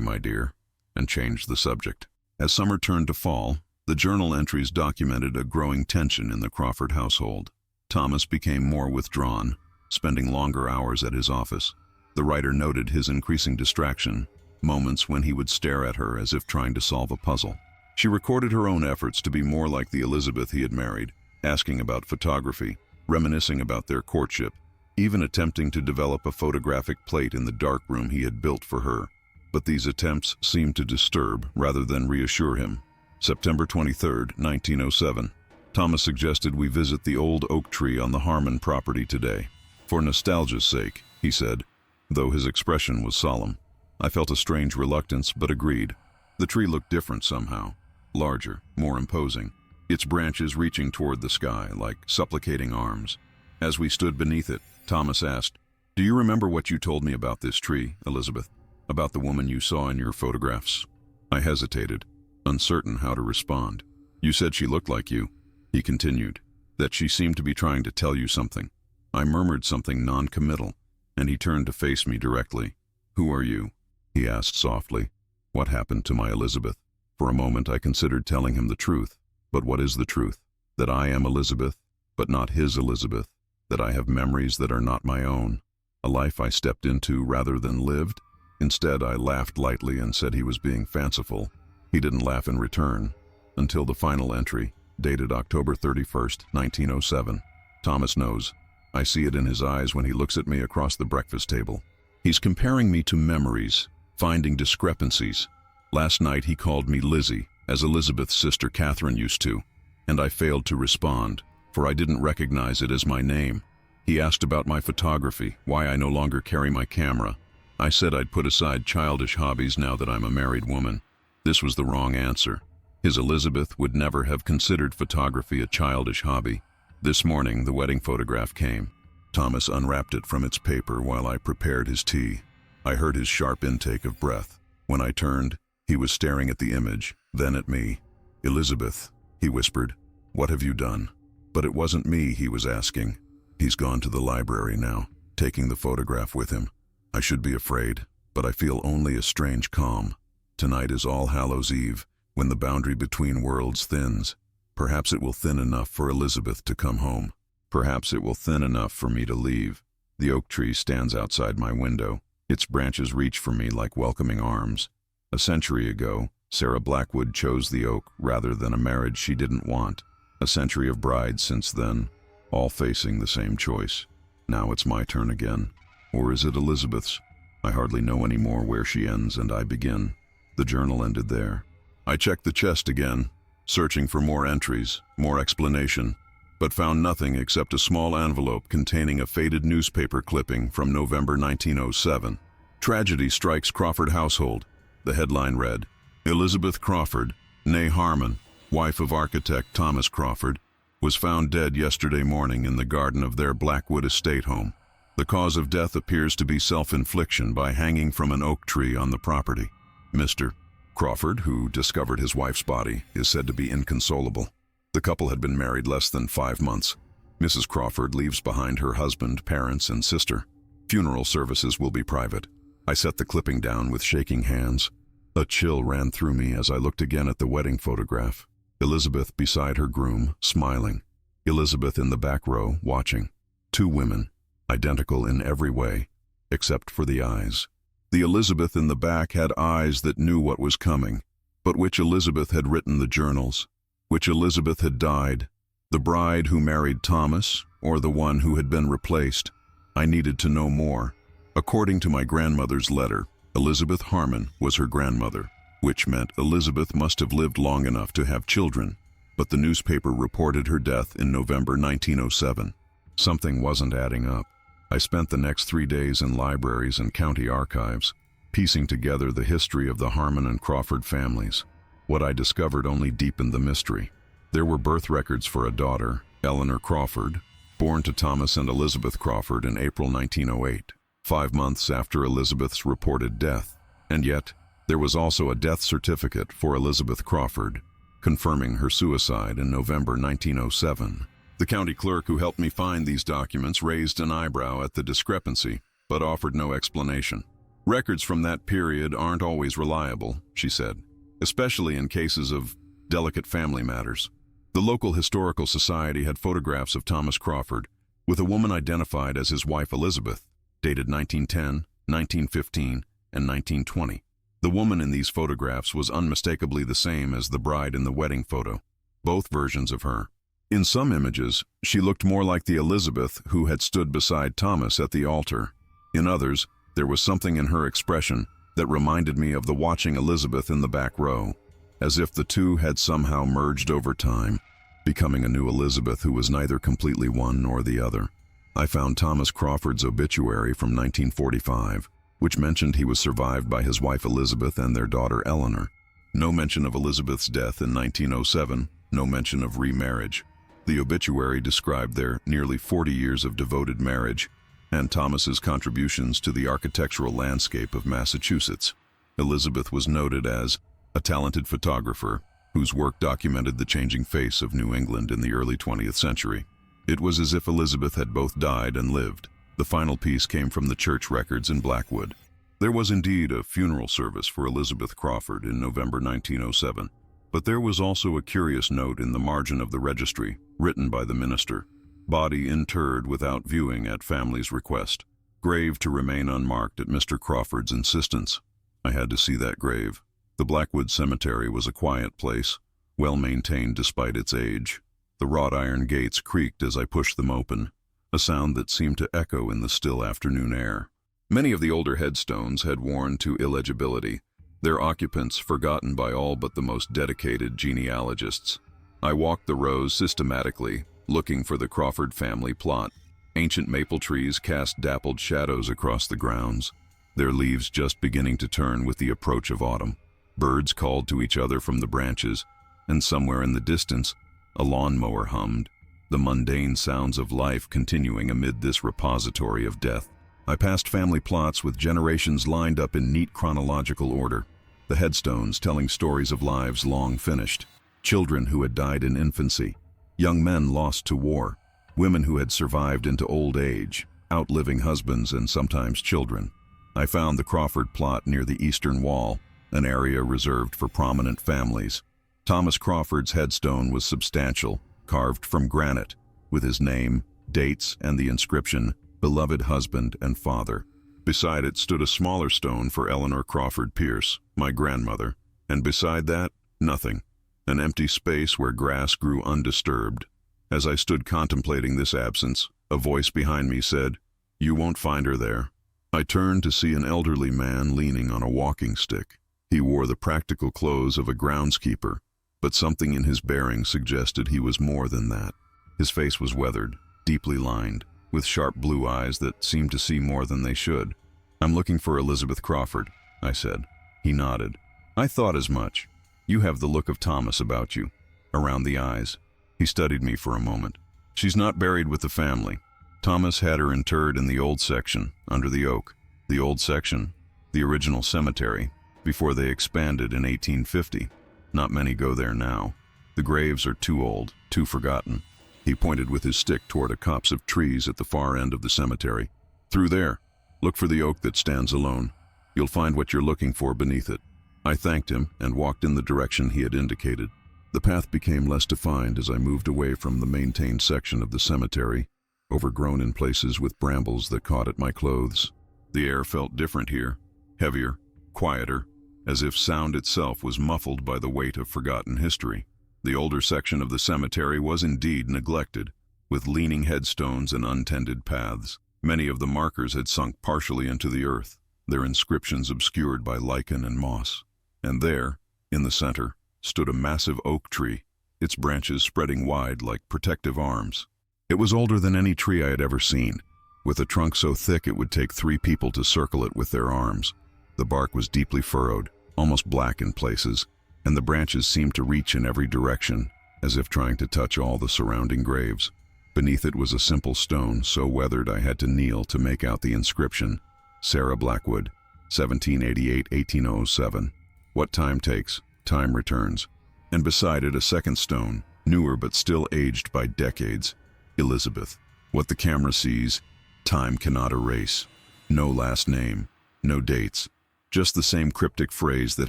my dear," and changed the subject. As summer turned to fall, the journal entries documented a growing tension in the Crawford household. Thomas became more withdrawn, spending longer hours at his office. The writer noted his increasing distraction, moments when he would stare at her as if trying to solve a puzzle. She recorded her own efforts to be more like the Elizabeth he had married, asking about photography, reminiscing about their courtship, even attempting to develop a photographic plate in the darkroom he had built for her. But these attempts seemed to disturb rather than reassure him. September 23rd, 1907. Thomas suggested we visit the old oak tree on the Harmon property today. For nostalgia's sake, he said, though his expression was solemn. I felt a strange reluctance, but agreed. The tree looked different somehow. Larger, more imposing, its branches reaching toward the sky like supplicating arms. As we stood beneath it, Thomas asked, "Do you remember what you told me about this tree, Elizabeth? About the woman you saw in your photographs?" I hesitated, uncertain how to respond. "You said she looked like you," he continued, "that she seemed to be trying to tell you something." I murmured something non-committal, and he turned to face me directly. "Who are you?" he asked softly. "What happened to my Elizabeth?" For a moment I considered telling him the truth. But what is the truth? That I am Elizabeth, but not his Elizabeth. That I have memories that are not my own. A life I stepped into rather than lived. Instead, I laughed lightly and said he was being fanciful. He didn't laugh in return, until the final entry, dated October 31st, 1907. Thomas knows. I see it in his eyes when he looks at me across the breakfast table. He's comparing me to memories, finding discrepancies. Last night he called me Lizzie, as Elizabeth's sister Catherine used to, and I failed to respond, for I didn't recognize it as my name. He asked about my photography, why I no longer carry my camera. I said I'd put aside childish hobbies now that I'm a married woman. This was the wrong answer. His Elizabeth would never have considered photography a childish hobby. This morning, the wedding photograph came. Thomas unwrapped it from its paper while I prepared his tea. I heard his sharp intake of breath. When I turned, he was staring at the image, then at me. "Elizabeth," he whispered, "what have you done?" But it wasn't me he was asking. He's gone to the library now, taking the photograph with him. I should be afraid, but I feel only a strange calm. Tonight is All Hallows' Eve, when the boundary between worlds thins. Perhaps it will thin enough for Elizabeth to come home. Perhaps it will thin enough for me to leave. The oak tree stands outside my window. Its branches reach for me like welcoming arms. A century ago, Sarah Blackwood chose the oak rather than a marriage she didn't want. A century of brides since then, all facing the same choice. Now it's my turn again. Or is it Elizabeth's? I hardly know anymore where she ends and I begin. The journal ended there. I checked the chest again, searching for more entries, more explanation, but found nothing except a small envelope containing a faded newspaper clipping from November 1907. "Tragedy strikes Crawford household." The headline read, "Elizabeth Crawford, née Harmon, wife of architect Thomas Crawford, was found dead yesterday morning in the garden of their Blackwood estate home. The cause of death appears to be self-infliction by hanging from an oak tree on the property. Mr. Crawford, who discovered his wife's body, is said to be inconsolable. The couple had been married less than 5 months. Mrs. Crawford leaves behind her husband, parents, and sister. Funeral services will be private." I set the clipping down with shaking hands. A chill ran through me as I looked again at the wedding photograph. Elizabeth beside her groom, smiling. Elizabeth in the back row, watching. 2 women, identical in every way, except for the eyes. The Elizabeth in the back had eyes that knew what was coming. But which Elizabeth had written the journals? Which Elizabeth had died? The bride who married Thomas, or the one who had been replaced? I needed to know more. According to my grandmother's letter, Elizabeth Harmon was her grandmother, which meant Elizabeth must have lived long enough to have children. But the newspaper reported her death in November 1907. Something wasn't adding up. I spent the next 3 days in libraries and county archives, piecing together the history of the Harmon and Crawford families. What I discovered only deepened the mystery. There were birth records for a daughter, Eleanor Crawford, born to Thomas and Elizabeth Crawford in April 1908, 5 months after Elizabeth's reported death. And yet, there was also a death certificate for Elizabeth Crawford, confirming her suicide in November 1907. The county clerk who helped me find these documents raised an eyebrow at the discrepancy, but offered no explanation. "Records from that period aren't always reliable," she said, "especially in cases of delicate family matters." The local historical society had photographs of Thomas Crawford with a woman identified as his wife Elizabeth, dated 1910, 1915, and 1920. The woman in these photographs was unmistakably the same as the bride in the wedding photo, both versions of her. In some images, she looked more like the Elizabeth who had stood beside Thomas at the altar. In others, there was something in her expression that reminded me of the watching Elizabeth in the back row, as if the two had somehow merged over time. becoming a new Elizabeth who was neither completely one nor the other. I found Thomas Crawford's obituary from 1945, which mentioned he was survived by his wife Elizabeth and their daughter Eleanor. No mention of Elizabeth's death in 1907, no mention of remarriage. The obituary described their nearly 40 years of devoted marriage and Thomas's contributions to the architectural landscape of Massachusetts. Elizabeth was noted as a talented photographer whose work documented the changing face of New England in the early 20th century. It was as if Elizabeth had both died and lived. The final piece came from the church records in Blackwood. There was indeed a funeral service for Elizabeth Crawford in November 1907, but there was also a curious note in the margin of the registry, written by the minister. Body interred without viewing at family's request. Grave to remain unmarked at Mr. Crawford's insistence. I had to see that grave. The Blackwood Cemetery was a quiet place, well maintained despite its age. The wrought iron gates creaked as I pushed them open, a sound that seemed to echo in the still afternoon air. Many of the older headstones had worn to illegibility, their occupants forgotten by all but the most dedicated genealogists. I walked the rows systematically, looking for the Crawford family plot. Ancient maple trees cast dappled shadows across the grounds, their leaves just beginning to turn with the approach of autumn. Birds called to each other from the branches, and somewhere in the distance, a lawnmower hummed, the mundane sounds of life continuing amid this repository of death. I passed family plots with generations lined up in neat chronological order, the headstones telling stories of lives long finished, children who had died in infancy, young men lost to war, women who had survived into old age, outliving husbands and sometimes children. I found the Crawford plot near the eastern wall, an area reserved for prominent families. Thomas Crawford's headstone was substantial, carved from granite, with his name, dates, and the inscription, "Beloved husband and father." Beside it stood a smaller stone for Eleanor Crawford Pierce, my grandmother, and beside that, nothing, an empty space where grass grew undisturbed. As I stood contemplating this absence, a voice behind me said, "You won't find her there." I turned to see an elderly man leaning on a walking stick. He wore the practical clothes of a groundskeeper, but something in his bearing suggested he was more than that. His face was weathered, deeply lined, with sharp blue eyes that seemed to see more than they should. "I'm looking for Elizabeth Crawford," I said. He nodded. "I thought as much. You have the look of Thomas about you, around the eyes." He studied me for a moment. "She's not buried with the family. Thomas had her interred in the old section, under the oak. The old section, the original cemetery, before they expanded in 1850. Not many go there now. The graves are too old, too forgotten." He pointed with his stick toward a copse of trees at the far end of the cemetery. "Through there. Look for the oak that stands alone. You'll find what you're looking for beneath it." I thanked him and walked in the direction he had indicated. The path became less defined as I moved away from the maintained section of the cemetery, overgrown in places with brambles that caught at my clothes. The air felt different here, heavier, quieter, as if sound itself was muffled by the weight of forgotten history. The older section of the cemetery was indeed neglected, with leaning headstones and untended paths. Many of the markers had sunk partially into the earth, their inscriptions obscured by lichen and moss. And there, in the center, stood a massive oak tree, its branches spreading wide like protective arms. It was older than any tree I had ever seen, with a trunk so thick it would take 3 people to circle it with their arms. The bark was deeply furrowed, almost black in places, and the branches seemed to reach in every direction, as if trying to touch all the surrounding graves. Beneath it was a simple stone so weathered I had to kneel to make out the inscription, "Sarah Blackwood, 1788-1807. What time takes, time returns." And beside it a second stone, newer but still aged by decades, "Elizabeth. What the camera sees, time cannot erase." No last name, no dates, just the same cryptic phrase that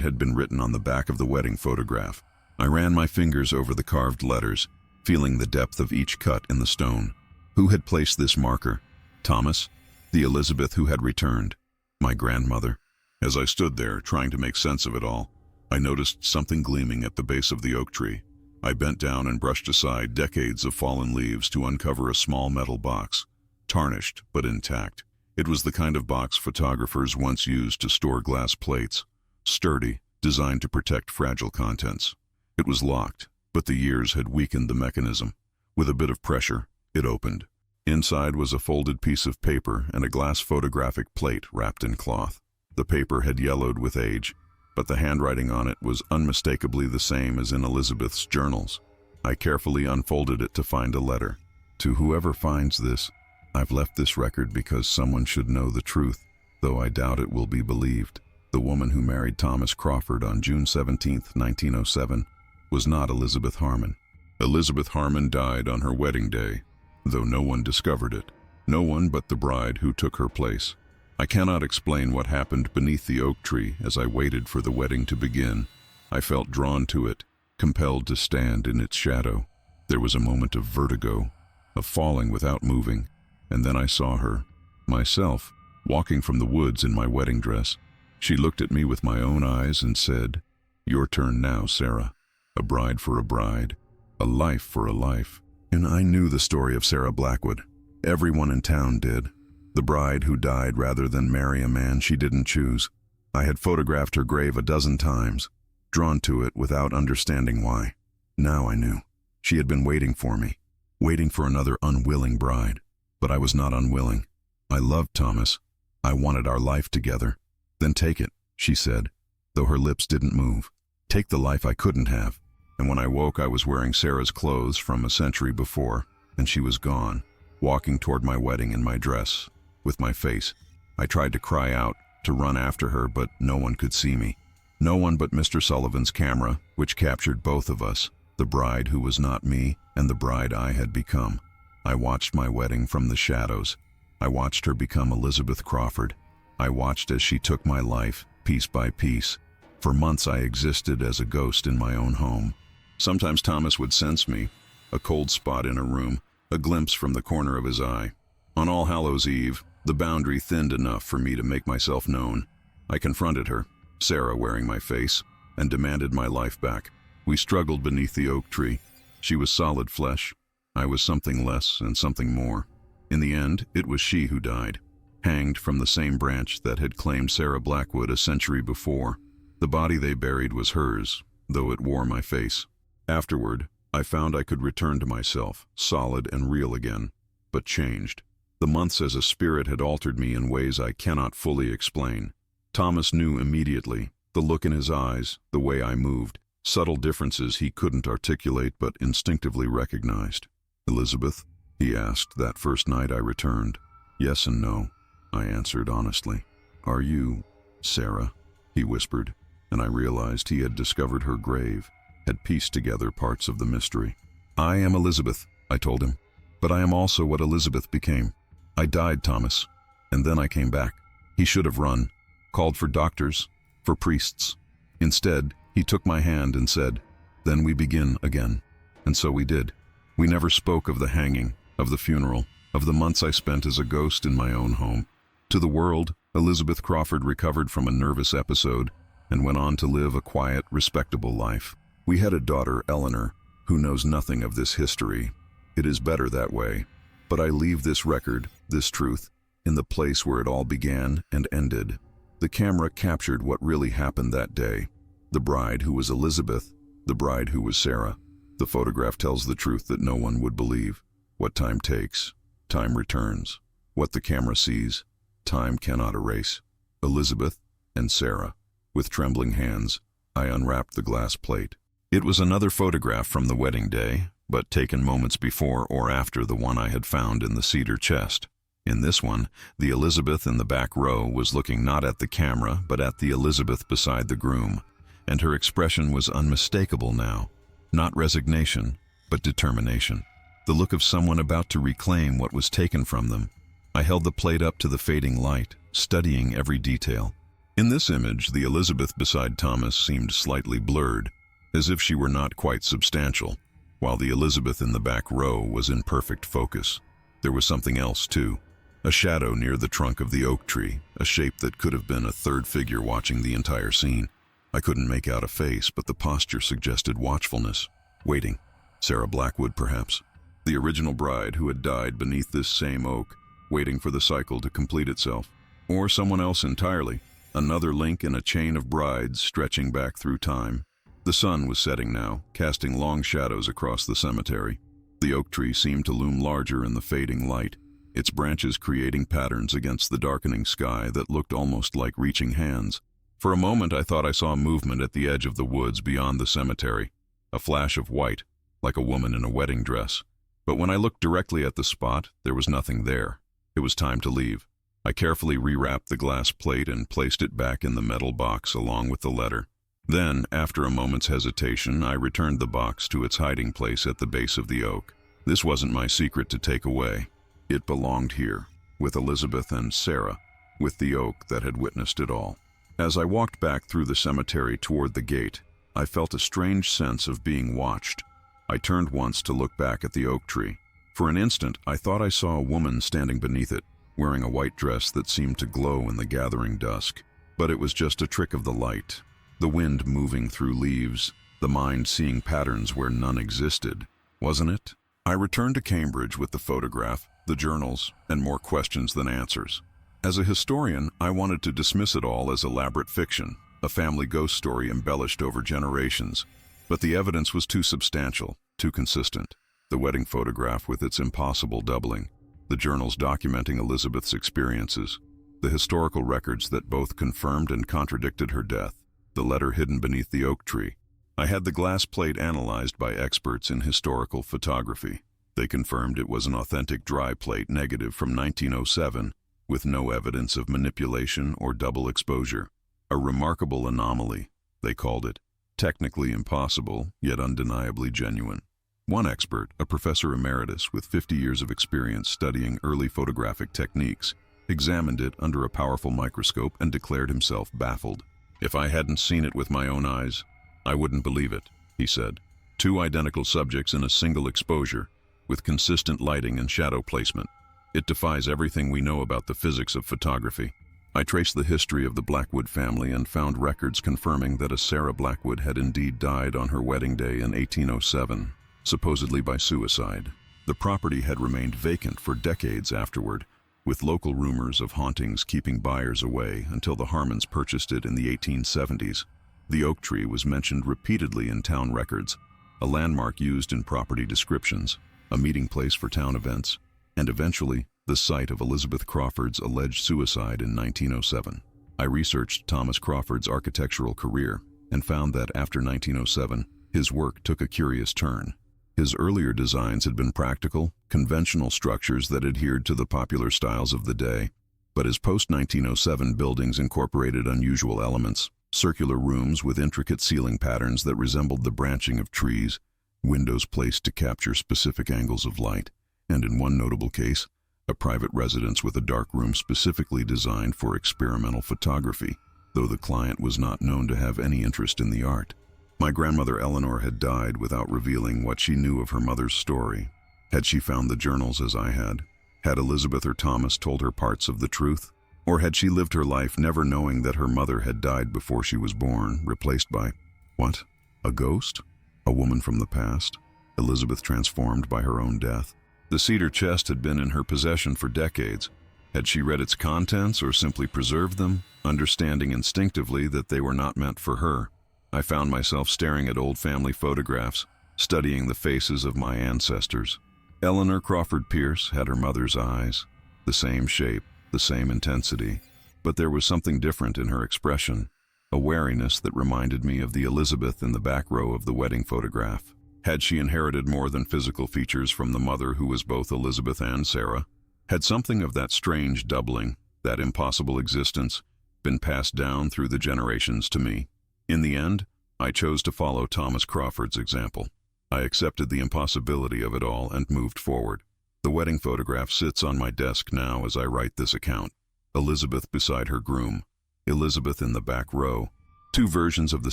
had been written on the back of the wedding photograph. I ran my fingers over the carved letters, feeling the depth of each cut in the stone. Who had placed this marker? Thomas? The Elizabeth who had returned? My grandmother? As I stood there, trying to make sense of it all, I noticed something gleaming at the base of the oak tree. I bent down and brushed aside decades of fallen leaves to uncover a small metal box, tarnished but intact. It was the kind of box photographers once used to store glass plates, sturdy, designed to protect fragile contents. It was locked, but the years had weakened the mechanism. With a bit of pressure, it opened. Inside was a folded piece of paper and a glass photographic plate wrapped in cloth. The paper had yellowed with age, but the handwriting on it was unmistakably the same as in Elizabeth's journals. I carefully unfolded it to find a letter. To whoever finds this, I've left this record because someone should know the truth, though I doubt it will be believed. The woman who married Thomas Crawford on June 17, 1907, was not Elizabeth Harmon. Elizabeth Harmon died on her wedding day, though no one discovered it. No one but the bride who took her place. I cannot explain what happened beneath the oak tree as I waited for the wedding to begin. I felt drawn to it, compelled to stand in its shadow. There was a moment of vertigo, of falling without moving, and then I saw her, myself, walking from the woods in my wedding dress. She looked at me with my own eyes and said, "Your turn now, Sarah. A bride for a bride, a life for a life." And I knew the story of Sarah Blackwood. Everyone in town did. The bride who died rather than marry a man she didn't choose. I had photographed her grave a dozen times, drawn to it without understanding why. Now I knew. She had been waiting for me, waiting for another unwilling bride. But I was not unwilling. I loved Thomas. I wanted our life together. "Then take it," she said, though her lips didn't move. "Take the life I couldn't have." And when I woke, I was wearing Sarah's clothes from a century before, and she was gone, walking toward my wedding in my dress, with my face. I tried to cry out, to run after her, but no one could see me. No one but Mr. Sullivan's camera, which captured both of us, the bride who was not me and the bride I had become. I watched my wedding from the shadows. I watched her become Elizabeth Crawford. I watched as she took my life, piece by piece. For months I existed as a ghost in my own home. Sometimes Thomas would sense me, a cold spot in a room, a glimpse from the corner of his eye. On All Hallows' Eve, the boundary thinned enough for me to make myself known. I confronted her, Sarah wearing my face, and demanded my life back. We struggled beneath the oak tree. She was solid flesh. I was something less and something more. In the end, it was she who died, hanged from the same branch that had claimed Sarah Blackwood a century before. The body they buried was hers, though it wore my face. Afterward, I found I could return to myself, solid and real again, but changed. The months as a spirit had altered me in ways I cannot fully explain. Thomas knew immediately, the look in his eyes, the way I moved, subtle differences he couldn't articulate but instinctively recognized. "Elizabeth?" he asked that first night I returned. "Yes and no," I answered honestly. "Are you Sarah?" he whispered, and I realized he had discovered her grave, had pieced together parts of the mystery. "I am Elizabeth," I told him, "but I am also what Elizabeth became. I died, Thomas, and then I came back." He should have run, called for doctors, for priests. Instead, he took my hand and said, "Then we begin again." And so we did. We never spoke of the hanging, of the funeral, of the months I spent as a ghost in my own home. To the world, Elizabeth Crawford recovered from a nervous episode and went on to live a quiet, respectable life. We had a daughter, Eleanor, who knows nothing of this history. It is better that way. But I leave this record, this truth, in the place where it all began and ended. The camera captured what really happened that day. The bride who was Elizabeth, the bride who was Sarah. The photograph tells the truth that no one would believe. What time takes, time returns. What the camera sees, time cannot erase. Elizabeth and Sarah. With trembling hands, I unwrapped the glass plate. It was another photograph from the wedding day, but taken moments before or after the one I had found in the cedar chest. In this one, the Elizabeth in the back row was looking not at the camera, but at the Elizabeth beside the groom, and her expression was unmistakable now. Not resignation, but determination. The look of someone about to reclaim what was taken from them. I held the plate up to the fading light, studying every detail. In this image, the Elizabeth beside Thomas seemed slightly blurred, as if she were not quite substantial, while the Elizabeth in the back row was in perfect focus. There was something else, too. A shadow near the trunk of the oak tree, a shape that could have been a third figure watching the entire scene. I couldn't make out a face, but the posture suggested watchfulness. Waiting. Sarah Blackwood, perhaps. The original bride who had died beneath this same oak, waiting for the cycle to complete itself. Or someone else entirely. Another link in a chain of brides stretching back through time. The sun was setting now, casting long shadows across the cemetery. The oak tree seemed to loom larger in the fading light, its branches creating patterns against the darkening sky that looked almost like reaching hands. For a moment I thought I saw movement at the edge of the woods beyond the cemetery, a flash of white, like a woman in a wedding dress. But when I looked directly at the spot, there was nothing there. It was time to leave. I carefully rewrapped the glass plate and placed it back in the metal box along with the letter. Then, after a moment's hesitation, I returned the box to its hiding place at the base of the oak. This wasn't my secret to take away. It belonged here, with Elizabeth and Sarah, with the oak that had witnessed it all. As I walked back through the cemetery toward the gate, I felt a strange sense of being watched. I turned once to look back at the oak tree. For an instant, I thought I saw a woman standing beneath it, wearing a white dress that seemed to glow in the gathering dusk. But it was just a trick of the light. The wind moving through leaves, the mind seeing patterns where none existed, wasn't it? I returned to Cambridge with the photograph, the journals, and more questions than answers. As a historian, I wanted to dismiss it all as elaborate fiction, a family ghost story embellished over generations. But the evidence was too substantial, too consistent. The wedding photograph with its impossible doubling, the journals documenting Elizabeth's experiences, the historical records that both confirmed and contradicted her death, the letter hidden beneath the oak tree. I had the glass plate analyzed by experts in historical photography. They confirmed it was an authentic dry plate negative from 1907, with no evidence of manipulation or double exposure. A remarkable anomaly, they called it. Technically impossible, yet undeniably genuine. One expert, a professor emeritus with 50 years of experience studying early photographic techniques, examined it under a powerful microscope and declared himself baffled. "If I hadn't seen it with my own eyes, I wouldn't believe it," he said. Two identical subjects in a single exposure, with consistent lighting and shadow placement. It defies everything we know about the physics of photography. I traced the history of the Blackwood family and found records confirming that a Sarah Blackwood had indeed died on her wedding day in 1807, supposedly by suicide. The property had remained vacant for decades afterward, with local rumors of hauntings keeping buyers away until the Harmons purchased it in the 1870s. The oak tree was mentioned repeatedly in town records, a landmark used in property descriptions, a meeting place for town events, and eventually the site of Elizabeth Crawford's alleged suicide in 1907. I researched Thomas Crawford's architectural career and found that after 1907, his work took a curious turn. His earlier designs had been practical, conventional structures that adhered to the popular styles of the day, but his post-1907 buildings incorporated unusual elements, circular rooms with intricate ceiling patterns that resembled the branching of trees, windows placed to capture specific angles of light, and in one notable case, a private residence with a dark room specifically designed for experimental photography, though the client was not known to have any interest in the art. My grandmother Eleanor had died without revealing what she knew of her mother's story. Had she found the journals as I had? Had Elizabeth or Thomas told her parts of the truth? Or had she lived her life never knowing that her mother had died before she was born, replaced by, what? A ghost? A woman from the past? Elizabeth transformed by her own death? The cedar chest had been in her possession for decades. Had she read its contents or simply preserved them, understanding instinctively that they were not meant for her? I found myself staring at old family photographs, studying the faces of my ancestors. Eleanor Crawford Pierce had her mother's eyes, the same shape, the same intensity, but there was something different in her expression, a wariness that reminded me of the Elizabeth in the back row of the wedding photograph. Had she inherited more than physical features from the mother who was both Elizabeth and Sarah? Had something of that strange doubling, that impossible existence, been passed down through the generations to me? In the end, I chose to follow Thomas Crawford's example. I accepted the impossibility of it all and moved forward. The wedding photograph sits on my desk now as I write this account. Elizabeth beside her groom, Elizabeth in the back row, two versions of the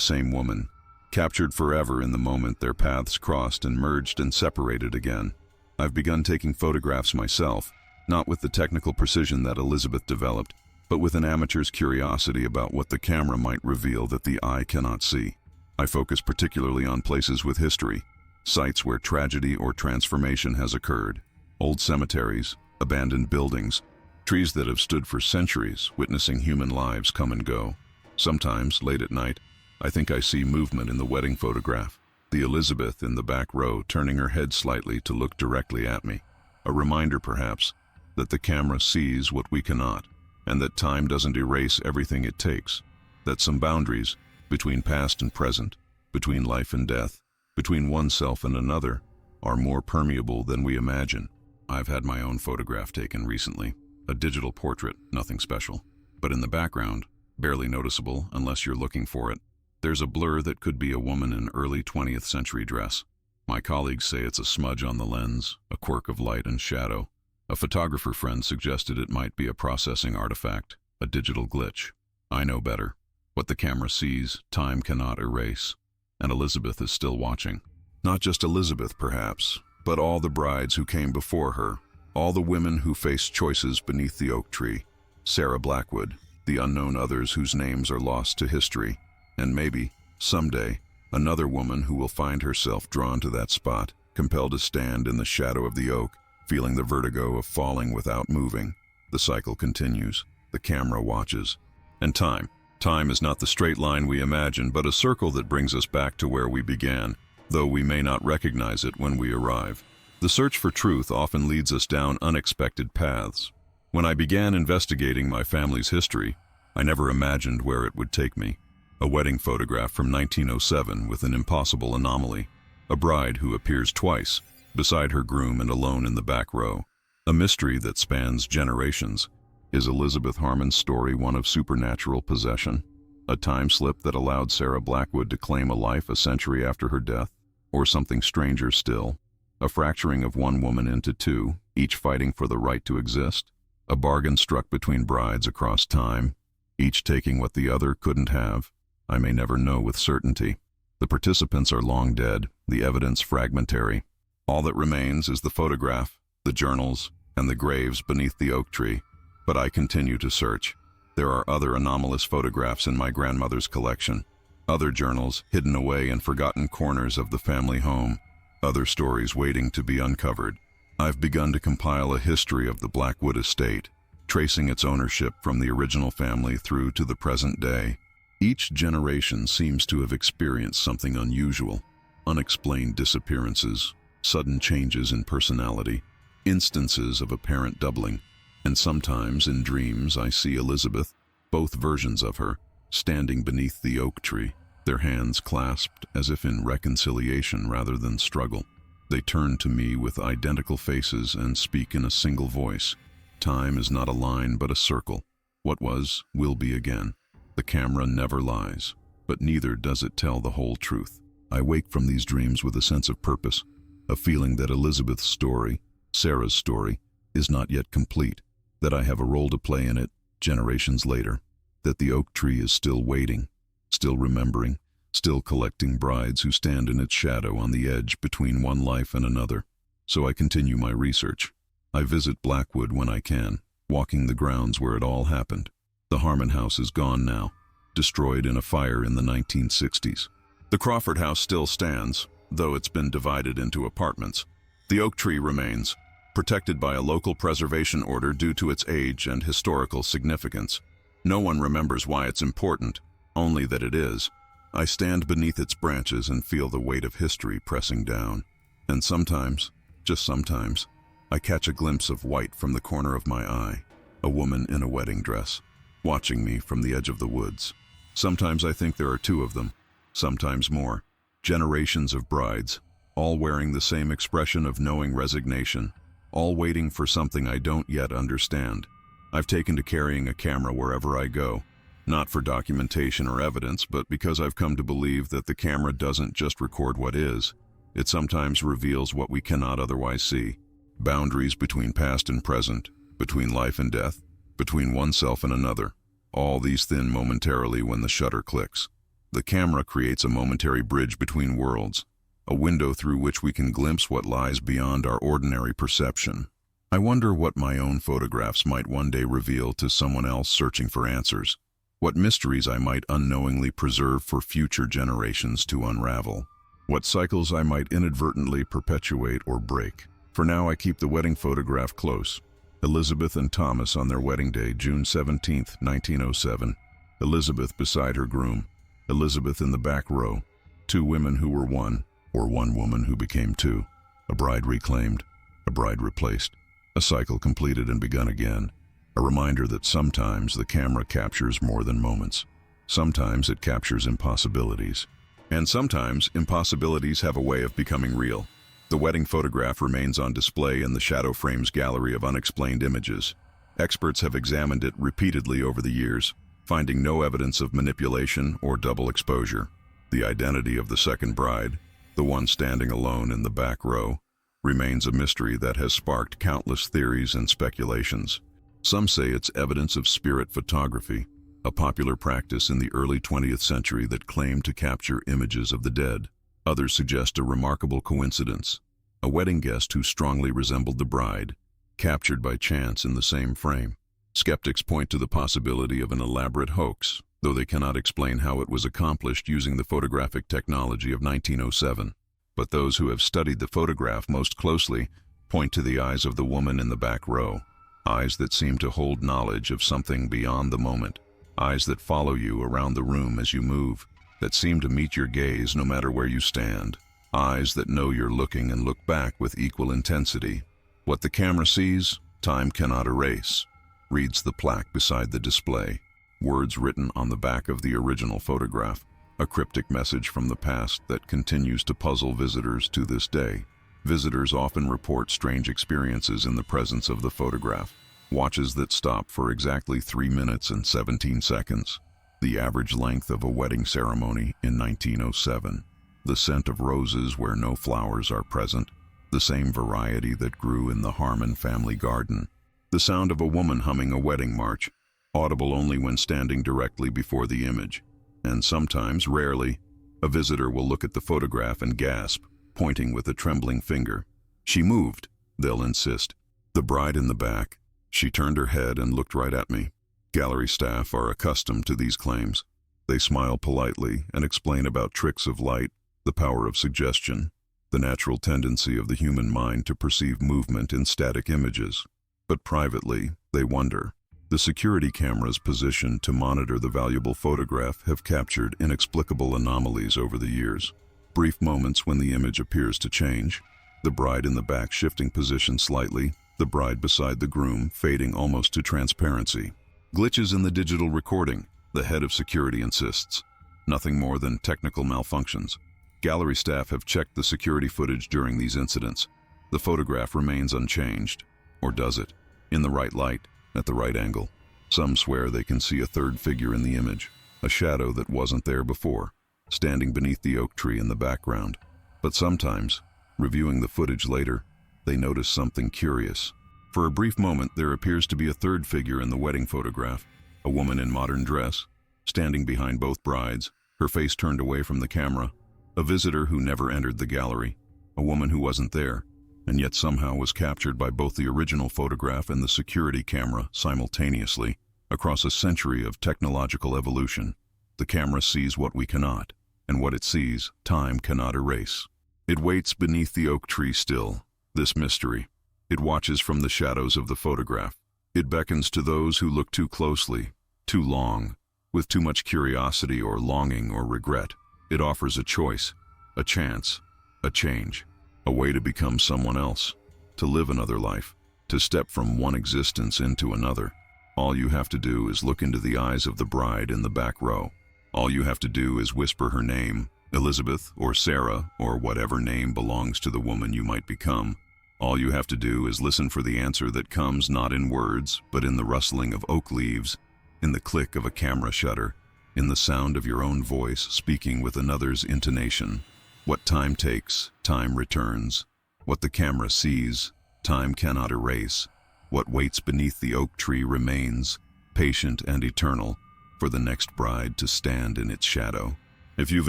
same woman, captured forever in the moment their paths crossed and merged and separated again. I've begun taking photographs myself, not with the technical precision that Elizabeth developed, but with an amateur's curiosity about what the camera might reveal that the eye cannot see. I focus particularly on places with history, sites where tragedy or transformation has occurred, old cemeteries, abandoned buildings, trees that have stood for centuries, witnessing human lives come and go. Sometimes, late at night, I think I see movement in the wedding photograph. The Elizabeth in the back row turning her head slightly to look directly at me. A reminder, perhaps, that the camera sees what we cannot, and that time doesn't erase everything it takes, that some boundaries between past and present, between life and death, between oneself and another, are more permeable than we imagine. I've had my own photograph taken recently, a digital portrait, nothing special. But in the background, barely noticeable unless you're looking for it, there's a blur that could be a woman in early 20th century dress. My colleagues say it's a smudge on the lens, a quirk of light and shadow. A photographer friend suggested it might be a processing artifact, a digital glitch. I know better. What the camera sees, time cannot erase. And Elizabeth is still watching. Not just Elizabeth, perhaps, but all the brides who came before her, all the women who faced choices beneath the oak tree. Sarah Blackwood, the unknown others whose names are lost to history, and maybe, someday, another woman who will find herself drawn to that spot, compelled to stand in the shadow of the oak, feeling the vertigo of falling without moving. The cycle continues. The camera watches. And time. Time is not the straight line we imagine, but a circle that brings us back to where we began, though we may not recognize it when we arrive. The search for truth often leads us down unexpected paths. When I began investigating my family's history, I never imagined where it would take me. A wedding photograph from 1907 with an impossible anomaly. A bride who appears twice, beside her groom and alone in the back row. A mystery that spans generations. Is Elizabeth Harmon's story one of supernatural possession? A time slip that allowed Sarah Blackwood to claim a life a century after her death? Or something stranger still? A fracturing of one woman into two, each fighting for the right to exist? A bargain struck between brides across time, each taking what the other couldn't have? I may never know with certainty. The participants are long dead, the evidence fragmentary. All that remains is the photograph, the journals, and the graves beneath the oak tree. But I continue to search. There are other anomalous photographs in my grandmother's collection. Other journals hidden away in forgotten corners of the family home. Other stories waiting to be uncovered. I've begun to compile a history of the Blackwood estate, tracing its ownership from the original family through to the present day. Each generation seems to have experienced something unusual. Unexplained disappearances, sudden changes in personality, instances of apparent doubling. And sometimes in dreams I see Elizabeth, both versions of her, standing beneath the oak tree, their hands clasped as if in reconciliation rather than struggle. They turn to me with identical faces and speak in a single voice. Time is not a line but a circle. What was, will be again. The camera never lies, but neither does it tell the whole truth. I wake from these dreams with a sense of purpose, a feeling that Elizabeth's story, Sarah's story, is not yet complete, that I have a role to play in it generations later, that the oak tree is still waiting, still remembering, still collecting brides who stand in its shadow on the edge between one life and another. So I continue my research. I visit Blackwood when I can, walking the grounds where it all happened. The Harmon house is gone now, destroyed in a fire in the 1960s. The Crawford house still stands, though it's been divided into apartments. The oak tree remains, protected by a local preservation order due to its age and historical significance. No one remembers why it's important, only that it is. I stand beneath its branches and feel the weight of history pressing down. And sometimes, just sometimes, I catch a glimpse of white from the corner of my eye, a woman in a wedding dress, watching me from the edge of the woods. Sometimes I think there are two of them, sometimes more, generations of brides, all wearing the same expression of knowing resignation, all waiting for something I don't yet understand. I've taken to carrying a camera wherever I go, not for documentation or evidence, but because I've come to believe that the camera doesn't just record what is, it sometimes reveals what we cannot otherwise see. Boundaries between past and present, between life and death, between oneself and another, all these thin momentarily when the shutter clicks. The camera creates a momentary bridge between worlds, a window through which we can glimpse what lies beyond our ordinary perception. I wonder what my own photographs might one day reveal to someone else searching for answers, what mysteries I might unknowingly preserve for future generations to unravel, what cycles I might inadvertently perpetuate or break. For now, I keep the wedding photograph close. Elizabeth and Thomas on their wedding day, June 17, 1907. Elizabeth beside her groom, Elizabeth in the back row. Two women who were one, or one woman who became two. A bride reclaimed, a bride replaced. A cycle completed and begun again. A reminder that sometimes the camera captures more than moments. Sometimes it captures impossibilities. And sometimes impossibilities have a way of becoming real. The wedding photograph remains on display in the Shadow Frames gallery of unexplained images. Experts have examined it repeatedly over the years, finding no evidence of manipulation or double exposure. The identity of the second bride, the one standing alone in the back row, remains a mystery that has sparked countless theories and speculations. Some say it's evidence of spirit photography, a popular practice in the early 20th century that claimed to capture images of the dead. Others suggest a remarkable coincidence, a wedding guest who strongly resembled the bride, captured by chance in the same frame. Skeptics point to the possibility of an elaborate hoax, though they cannot explain how it was accomplished using the photographic technology of 1907. But those who have studied the photograph most closely point to the eyes of the woman in the back row, eyes that seem to hold knowledge of something beyond the moment, eyes that follow you around the room as you move, that seem to meet your gaze no matter where you stand, eyes that know you're looking and look back with equal intensity. What the camera sees, time cannot erase, reads the plaque beside the display, words written on the back of the original photograph, a cryptic message from the past that continues to puzzle visitors to this day. Visitors often report strange experiences in the presence of the photograph, watches that stop for exactly 3 minutes and 17 seconds, the average length of a wedding ceremony in 1907, the scent of roses where no flowers are present, the same variety that grew in the Harmon family garden, the sound of a woman humming a wedding march, audible only when standing directly before the image. And sometimes, rarely, a visitor will look at the photograph and gasp, pointing with a trembling finger. "She moved," they'll insist. The bride in the back. She turned her head and looked right at me. Gallery staff are accustomed to these claims. They smile politely and explain about tricks of light, the power of suggestion, the natural tendency of the human mind to perceive movement in static images. But privately, they wonder. The security cameras positioned to monitor the valuable photograph have captured inexplicable anomalies over the years. Brief moments when the image appears to change, the bride in the back shifting position slightly, the bride beside the groom fading almost to transparency. Glitches in the digital recording, the head of security insists. Nothing more than technical malfunctions. Gallery staff have checked the security footage during these incidents. The photograph remains unchanged. Or does it? In the right light, at the right angle. Some swear they can see a third figure in the image, a shadow that wasn't there before, standing beneath the oak tree in the background. But sometimes, reviewing the footage later, they notice something curious. For a brief moment, there appears to be a third figure in the wedding photograph, a woman in modern dress, standing behind both brides, her face turned away from the camera, a visitor who never entered the gallery, a woman who wasn't there, and yet somehow was captured by both the original photograph and the security camera simultaneously. Across a century of technological evolution, the camera sees what we cannot, and what it sees, time cannot erase. It waits beneath the oak tree still, this mystery. It watches from the shadows of the photograph. It beckons to those who look too closely, too long, with too much curiosity or longing or regret. It offers a choice, a chance, a change, a way to become someone else, to live another life, to step from one existence into another. All you have to do is look into the eyes of the bride in the back row. All you have to do is whisper her name, Elizabeth or Sarah or whatever name belongs to the woman you might become. All you have to do is listen for the answer that comes not in words, but in the rustling of oak leaves, in the click of a camera shutter, in the sound of your own voice speaking with another's intonation. What time takes, time returns. What the camera sees, time cannot erase. What waits beneath the oak tree remains, patient and eternal, for the next bride to stand in its shadow. If you've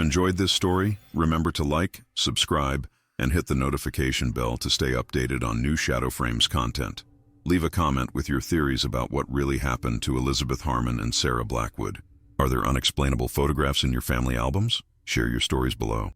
enjoyed this story, remember to like, subscribe, and hit the notification bell to stay updated on new Shadow Frames content. Leave a comment with your theories about what really happened to Elizabeth Harmon and Sarah Blackwood. Are there unexplainable photographs in your family albums? Share your stories below.